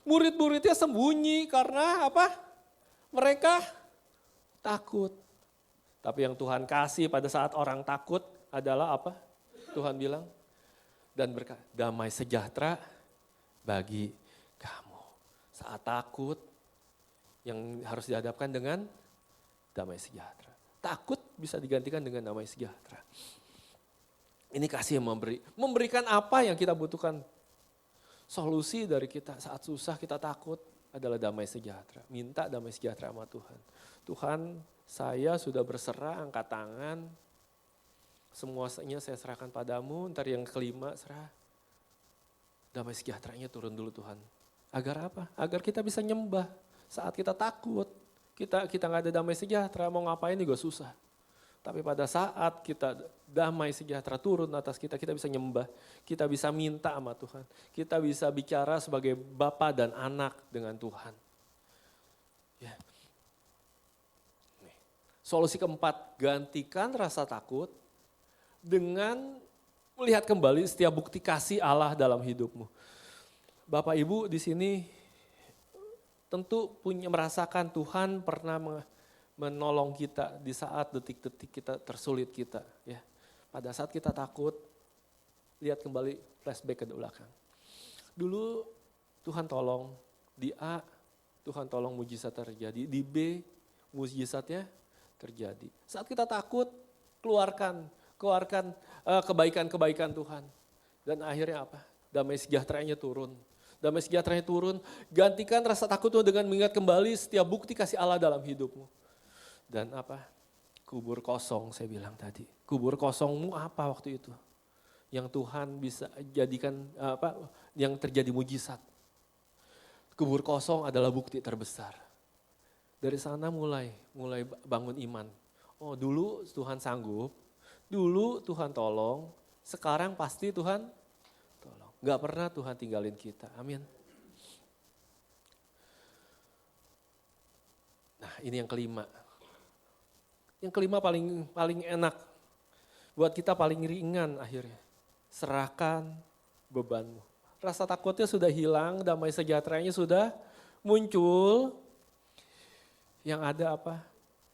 Murid-muridnya sembunyi karena apa? Mereka takut. Tapi yang Tuhan kasih pada saat orang takut adalah apa? Tuhan bilang, dan berkata, damai sejahtera bagi kamu. Saat takut, yang harus dihadapkan dengan damai sejahtera. Takut bisa digantikan dengan damai sejahtera. Ini kasih yang memberikan apa yang kita butuhkan. Solusi dari kita saat susah kita takut adalah damai sejahtera. Minta damai sejahtera sama Tuhan. Tuhan, saya sudah berserah, angkat tangan. Semuanya saya serahkan padamu. Ntar yang kelima serah. Damai sejahteranya turun dulu Tuhan. Agar apa? Agar kita bisa nyembah. Saat kita takut, kita nggak ada damai sejahtera, mau ngapain juga susah. Tapi pada saat kita damai sejahtera turun atas kita bisa nyembah, kita bisa minta sama Tuhan. Kita bisa bicara sebagai bapa dan anak dengan Tuhan. Ya. Solusi keempat, gantikan rasa takut dengan melihat kembali setiap bukti kasih Allah dalam hidupmu. Bapak Ibu di sini tentu merasakan Tuhan pernah menolong kita di saat detik-detik kita tersulit kita. Ya. Pada saat kita takut, lihat kembali flashback ke belakang. Dulu Tuhan tolong, di A Tuhan tolong mujizat terjadi, di B mujizatnya terjadi. Saat kita takut, keluarkan kebaikan-kebaikan Tuhan. Dan akhirnya apa? Damai sejahteranya turun. Damai sejahteranya turun, gantikan rasa takutmu dengan mengingat kembali setiap bukti kasih Allah dalam hidupmu. Dan apa? Kubur kosong saya bilang tadi. Kubur kosongmu apa waktu itu? Yang Tuhan bisa jadikan yang terjadi mujizat. Kubur kosong adalah bukti terbesar. Dari sana mulai bangun iman. Oh dulu Tuhan sanggup, dulu Tuhan tolong, sekarang pasti Tuhan tolong. Gak pernah Tuhan tinggalin kita, amin. Nah ini yang kelima. Yang kelima paling enak. Buat kita paling ringan akhirnya. Serahkan bebanmu. Rasa takutnya sudah hilang, damai sejahteranya sudah muncul. Yang ada apa?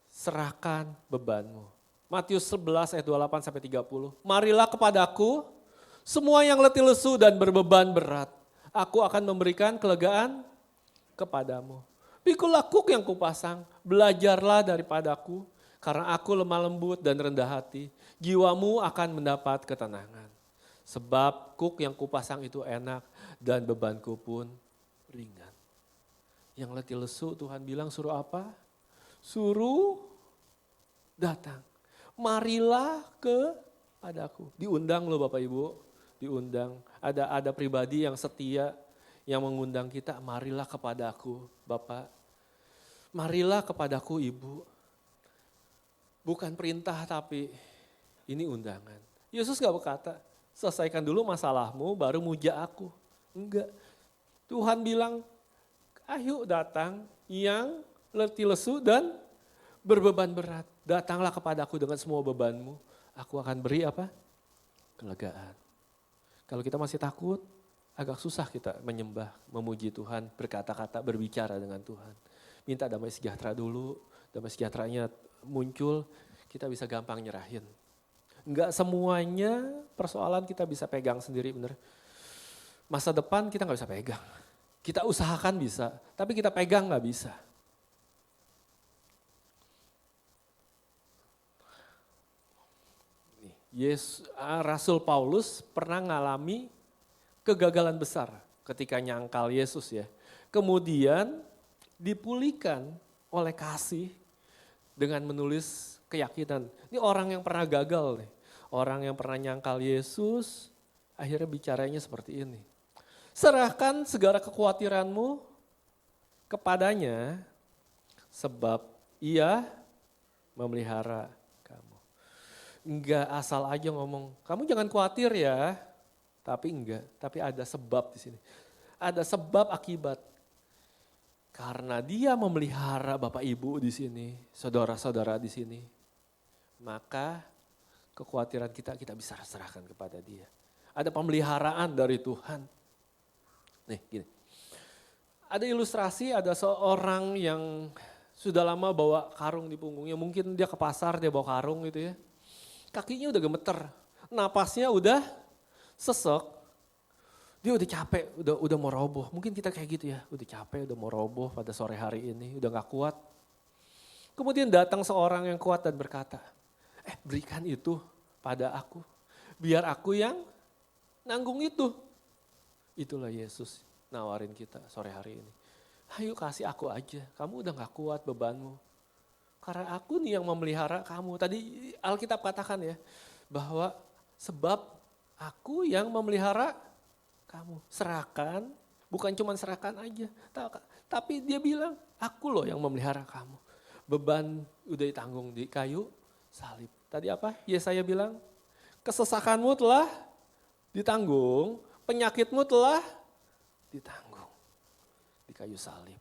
Serahkan bebanmu. Matius 11 ayat 28-30. Marilah kepadaku semua yang letih lesu dan berbeban berat. Aku akan memberikan kelegaan kepadamu. Pikulah kuk yang kupasang, belajarlah daripadaku. Karena aku lemah lembut dan rendah hati, jiwamu akan mendapat ketenangan. Sebab kuk yang kupasang itu enak dan bebanku pun ringan. Yang letih lesu Tuhan bilang suruh apa? Suruh datang. Marilah kepadaku. Diundang loh Bapak Ibu, diundang. Ada pribadi yang setia yang mengundang kita, marilah kepadaku Bapak. Marilah kepadaku Ibu. bukan perintah tapi ini undangan. Yesus gak berkata, selesaikan dulu masalahmu baru muja aku. Enggak. Tuhan bilang, ayo datang yang letih lesu dan berbeban berat. Datanglah kepadaku dengan semua bebanmu. Aku akan beri apa? Kelegaan. Kalau kita masih takut, agak susah kita menyembah, memuji Tuhan, berkata-kata, berbicara dengan Tuhan. Minta damai sejahtera dulu, damai sejahteranya muncul, kita bisa gampang nyerahin. Enggak semuanya persoalan kita bisa pegang sendiri, bener. Masa depan kita gak bisa pegang. Kita usahakan bisa, tapi kita pegang gak bisa. Rasul Paulus pernah ngalami kegagalan besar ketika nyangkal Yesus ya. Kemudian dipulihkan oleh kasih dengan menulis keyakinan. Ini orang yang pernah gagal nih. Orang yang pernah nyangkal Yesus akhirnya bicaranya seperti ini. Serahkan segala kekhawatiranmu kepadanya sebab ia memelihara kamu. Enggak asal aja ngomong, kamu jangan khawatir ya. Tapi enggak, tapi ada sebab di sini. Ada sebab akibat. Karena dia memelihara Bapak Ibu di sini, saudara-saudara di sini. Maka kekhawatiran kita bisa serahkan kepada dia. Ada pemeliharaan dari Tuhan. Nih gini, ada ilustrasi ada seorang yang sudah lama bawa karung di punggungnya. Mungkin dia ke pasar, dia bawa karung gitu ya. Kakinya udah gemeter, napasnya udah sesek, dia udah capek, udah mau roboh. Mungkin kita kayak gitu ya, udah capek, udah mau roboh pada sore hari ini, udah gak kuat. Kemudian datang seorang yang kuat dan berkata, berikan itu pada aku, biar aku yang nanggung itu. Itulah Yesus nawarin kita sore hari ini. Ayo kasih aku aja, kamu udah gak kuat bebanmu. Karena aku nih yang memelihara kamu. Tadi Alkitab katakan ya, bahwa sebab aku yang memelihara kamu. Serahkan, bukan cuma serahkan aja. Tapi dia bilang, aku loh yang memelihara kamu. Beban udah ditanggung di kayu salib. Tadi apa? Yesaya bilang, kesesakanmu telah ditanggung, penyakitmu telah ditanggung di kayu salib.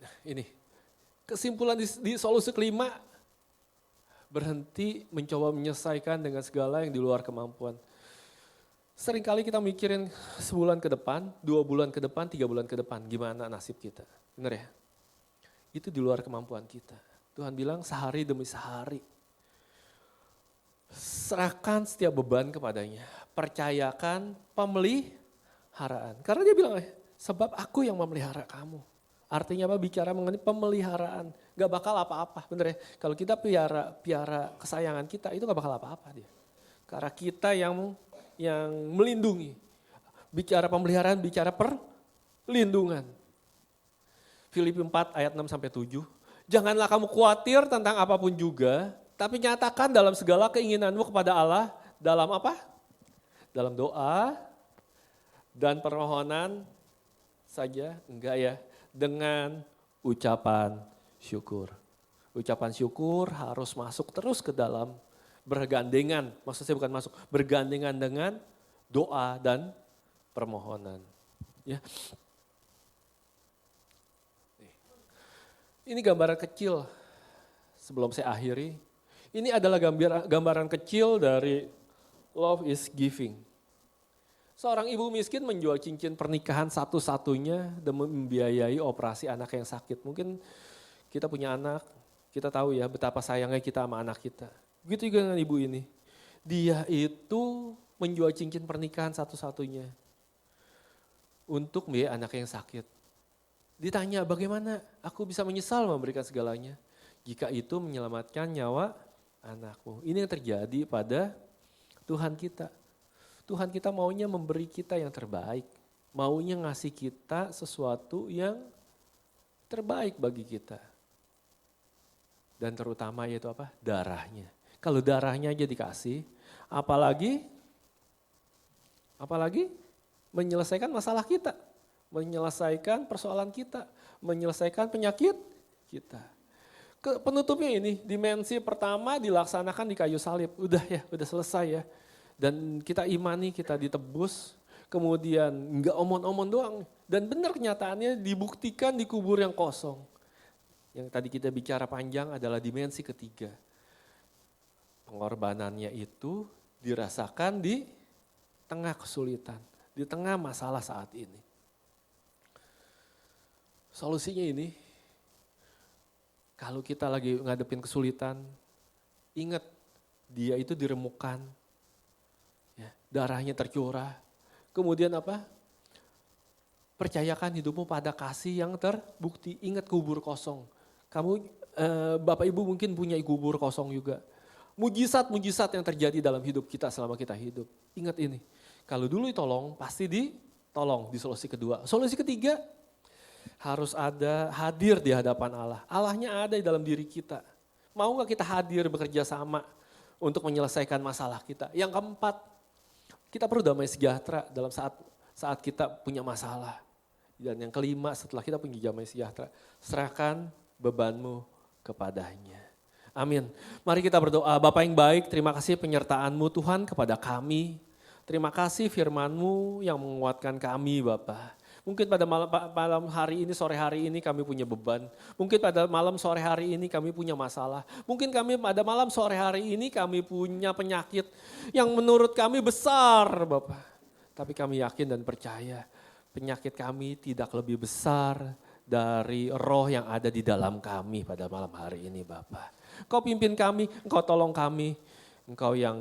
Nah ini, kesimpulan di solusi kelima, berhenti mencoba menyelesaikan dengan segala yang di luar kemampuan. Seringkali kita mikirin sebulan ke depan, 2 bulan ke depan, 3 bulan ke depan, gimana nasib kita. Benar ya? Itu di luar kemampuan kita. Tuhan bilang sehari demi sehari. Serahkan setiap beban kepadanya. Percayakan pemeliharaan. Karena dia bilang, sebab aku yang memelihara kamu. Artinya apa? Bicara mengenai pemeliharaan. Gak bakal apa-apa, bener ya? Kalau kita piara kesayangan kita, itu gak bakal apa-apa dia. Karena kita yang melindungi. Bicara pemeliharaan, bicara perlindungan. Filipi 4 ayat 6-7. Janganlah kamu khawatir tentang apapun juga, tapi nyatakan dalam segala keinginanmu kepada Allah, dalam apa? Dalam doa dan permohonan saja, enggak ya? Dengan ucapan syukur. Ucapan syukur harus masuk terus ke dalam bergandengan, maksud saya bukan masuk, bergandengan dengan doa dan permohonan. Ya. Ini gambaran kecil sebelum saya akhiri. Ini adalah gambaran kecil dari love is giving. Seorang ibu miskin menjual cincin pernikahan satu-satunya demi membiayai operasi anak yang sakit. Mungkin kita punya anak, kita tahu ya betapa sayangnya kita sama anak kita. Begitu juga dengan ibu ini. Dia itu menjual cincin pernikahan satu-satunya untuk membiayai anak yang sakit. Ditanya bagaimana aku bisa menyesal memberikan segalanya jika itu menyelamatkan nyawa anakmu. Ini yang terjadi pada Tuhan kita. Tuhan kita maunya memberi kita yang terbaik. Maunya ngasih kita sesuatu yang terbaik bagi kita. Dan terutama yaitu apa? Darahnya. Kalau darahnya aja dikasih, apalagi menyelesaikan masalah kita. Menyelesaikan persoalan kita. Menyelesaikan penyakit kita. Penutupnya ini, dimensi pertama dilaksanakan di kayu salib. Udah ya, udah selesai ya. Dan kita imani, kita ditebus, kemudian nggak omon-omon doang. Dan benar kenyataannya dibuktikan di kubur yang kosong. Yang tadi kita bicara panjang adalah dimensi ketiga. Pengorbanannya itu dirasakan di tengah kesulitan, di tengah masalah saat ini. Solusinya ini, kalau kita lagi ngadepin kesulitan, ingat dia itu diremukkan, ya, darahnya tercurah. Kemudian apa? Percayakan hidupmu pada kasih yang terbukti. Ingat kubur kosong. Kamu, Bapak Ibu mungkin punya kubur kosong juga. Mujizat-mujizat yang terjadi dalam hidup kita selama kita hidup. Ingat ini, kalau dulu ditolong, pasti ditolong di solusi kedua. Solusi ketiga, harus ada hadir di hadapan Allah. Allahnya ada di dalam diri kita. Mau gak kita hadir bekerja sama untuk menyelesaikan masalah kita? Yang keempat, kita perlu damai sejahtera dalam saat kita punya masalah. Dan yang kelima, setelah kita punya damai sejahtera, serahkan bebanmu kepadanya. Amin. Mari kita berdoa. Bapa yang baik, terima kasih penyertaan-Mu Tuhan kepada kami. Terima kasih firman-Mu yang menguatkan kami Bapa. Mungkin pada malam hari ini, sore hari ini kami punya beban. Mungkin pada malam sore hari ini kami punya masalah. Mungkin kami pada malam sore hari ini kami punya penyakit yang menurut kami besar Bapak. Tapi kami yakin dan percaya penyakit kami tidak lebih besar dari roh yang ada di dalam kami pada malam hari ini Bapak. Kau pimpin kami, Engkau tolong kami, Engkau yang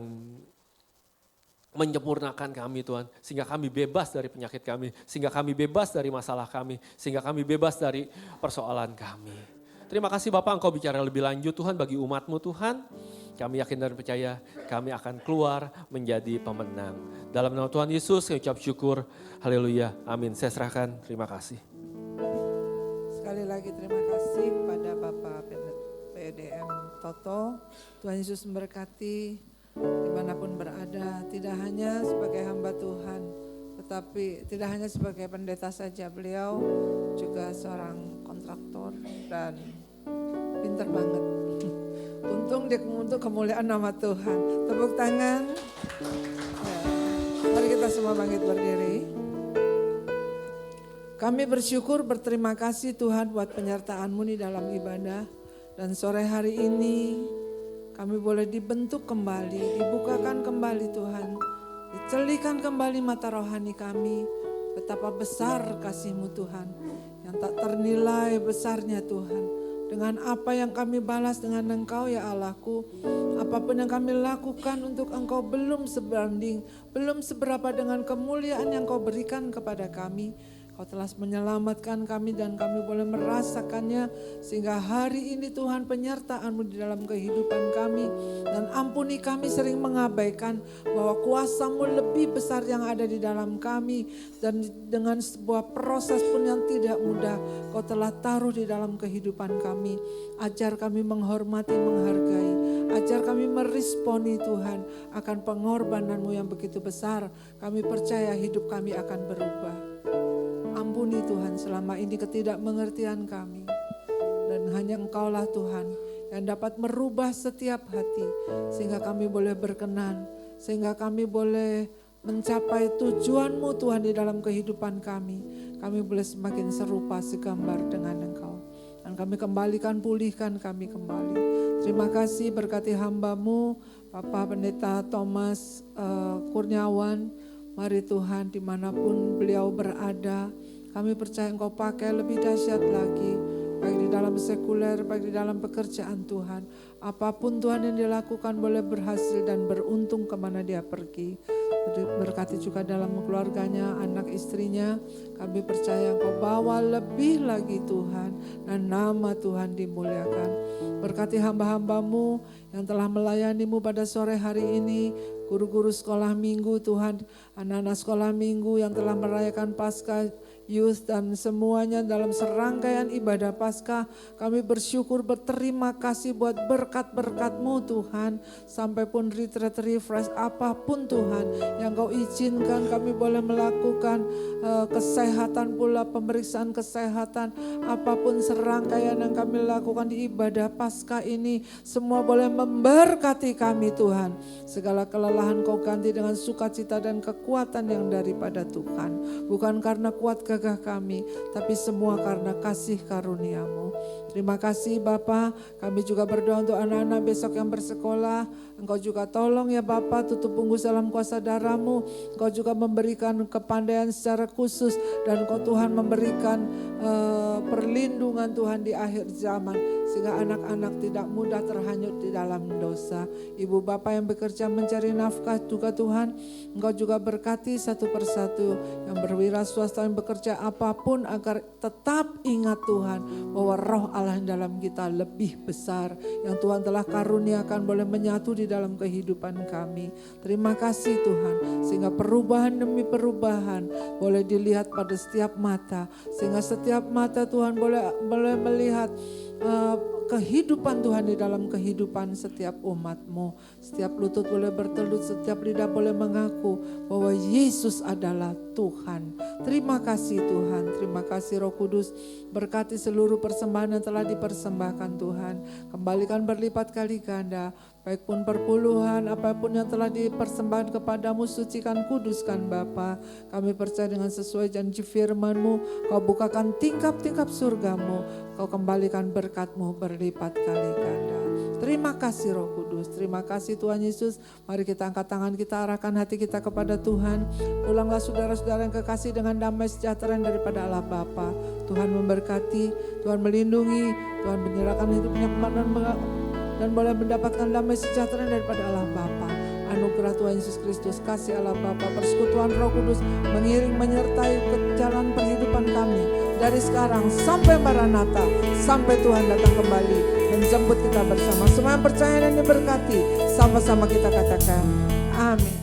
menyempurnakan kami Tuhan. Sehingga kami bebas dari penyakit kami, sehingga kami bebas dari masalah kami, sehingga kami bebas dari persoalan kami. Terima kasih Bapak, Engkau bicara lebih lanjut Tuhan bagi umat-Mu Tuhan. Kami yakin dan percaya kami akan keluar menjadi pemenang. Dalam nama Tuhan Yesus kami ucap syukur, haleluya, amin. Saya serahkan, terima kasih. Sekali lagi terima kasih pada Bapak PDM Toto. Tuhan Yesus memberkati dimanapun berada, tidak hanya sebagai hamba Tuhan, tetapi tidak hanya sebagai pendeta saja, beliau juga seorang kontraktor dan pinter banget. Untung dia untuk kemuliaan nama Tuhan. Tepuk tangan. Ya. Mari kita semua bangkit berdiri. Kami bersyukur, berterima kasih Tuhan buat penyertaan-Mu di dalam ibadah. Dan sore hari ini kami boleh dibentuk kembali, dibukakan kembali Tuhan. Dicelikan kembali mata rohani kami. Betapa besar kasih-Mu Tuhan. Yang tak ternilai besarnya Tuhan. Dengan apa yang kami balas dengan Engkau ya Allahku. Apapun yang kami lakukan untuk Engkau belum sebanding, belum seberapa dengan kemuliaan yang Kau berikan kepada kami. Kau telah menyelamatkan kami dan kami boleh merasakannya. Sehingga hari ini Tuhan penyertaan-Mu di dalam kehidupan kami. Dan ampuni kami sering mengabaikan bahwa kuasa-Mu lebih besar yang ada di dalam kami. Dan dengan sebuah proses pun yang tidak mudah Kau telah taruh di dalam kehidupan kami. Ajar kami menghormati, menghargai. Ajar kami meresponi Tuhan akan pengorbanan-Mu yang begitu besar. Kami percaya hidup kami akan berubah. Ampuni Tuhan selama ini ketidakmengertian kami. Dan hanya Engkaulah Tuhan yang dapat merubah setiap hati. Sehingga kami boleh berkenan. Sehingga kami boleh mencapai tujuan-Mu Tuhan di dalam kehidupan kami. Kami boleh semakin serupa segambar dengan Engkau. Dan kami kembalikan, pulihkan kami kembali. Terima kasih berkati hamba-Mu Bapak Pendeta Thomas Kurniawan. Mari Tuhan dimanapun beliau berada, kami percaya Engkau pakai lebih dahsyat lagi. Baik di dalam sekuler, baik di dalam pekerjaan Tuhan. Apapun Tuhan yang dilakukan boleh berhasil dan beruntung kemana dia pergi. Berkati juga dalam keluarganya, anak istrinya. Kami percaya Engkau bawa lebih lagi Tuhan. Dan nama Tuhan dimuliakan. Berkati hamba-hamba-Mu yang telah melayani-Mu pada sore hari ini. Guru-guru sekolah minggu Tuhan, anak-anak sekolah minggu yang telah merayakan Paskah youth dan semuanya dalam serangkaian ibadah Paskah. Kami bersyukur, berterima kasih buat berkat-berkat-Mu Tuhan. Sampai pun retreat refresh apapun Tuhan yang Kau izinkan kami boleh melakukan kesehatan pula, pemeriksaan kesehatan, apapun serangkaian yang kami lakukan di ibadah Paskah ini, semua boleh memberkati kami Tuhan. Segala kelelahan Kau ganti dengan sukacita dan kekuatan yang daripada Tuhan. Bukan karena kuat gagah kami, tapi semua karena kasih karunia-Mu. Terima kasih Bapa, kami juga berdoa untuk anak-anak besok yang bersekolah. Engkau juga tolong ya Bapa, tutup bungkus dalam kuasa darah-Mu. Engkau juga memberikan kepandaian secara khusus dan Engkau Tuhan memberikan perlindungan Tuhan di akhir zaman. Sehingga anak-anak tidak mudah terhanyut di dalam dosa. Ibu Bapa yang bekerja mencari nafkah juga Tuhan, Engkau juga berkati satu persatu yang berwira swasta yang bekerja apapun agar tetap ingat Tuhan bahwa roh Allah yang dalam kita lebih besar yang Tuhan telah karuniakan boleh menyatu di dalam kehidupan kami. Terima kasih Tuhan sehingga perubahan demi perubahan boleh dilihat pada setiap mata, sehingga setiap mata Tuhan boleh melihat kehidupan Tuhan di dalam kehidupan setiap umat-Mu. Setiap lutut boleh bertelut, setiap lidah boleh mengaku bahwa Yesus adalah Tuhan. Terima kasih Tuhan, terima kasih Roh Kudus. Berkati seluruh persembahan yang telah dipersembahkan Tuhan. Kembalikan berlipat kali ganda. Baik pun perpuluhan, apapun yang telah dipersembahkan kepadamu, sucikan, kuduskan Bapa. Kami percaya dengan sesuai janji firman-Mu, Kau bukakan tingkap-tingkap surga-Mu, Kau kembalikan berkat-Mu berlipat kali ganda. Terima kasih Roh Kudus, terima kasih Tuhan Yesus. Mari kita angkat tangan kita, arahkan hati kita kepada Tuhan. Pulanglah saudara-saudara yang kekasih dengan damai sejahtera daripada Allah Bapa. Tuhan memberkati, Tuhan melindungi, Tuhan menyerahkan hidupnya kepada dan boleh mendapatkan damai sejahtera daripada Allah Bapa. Anugerah Tuhan Yesus Kristus, kasih Allah Bapa, persekutuan Roh Kudus mengiring menyertai ke jalan perhidupan kami dari sekarang sampai Maranatha, sampai Tuhan datang kembali menjemput kita bersama. Semua yang percaya dan diberkati, sama-sama kita katakan amin.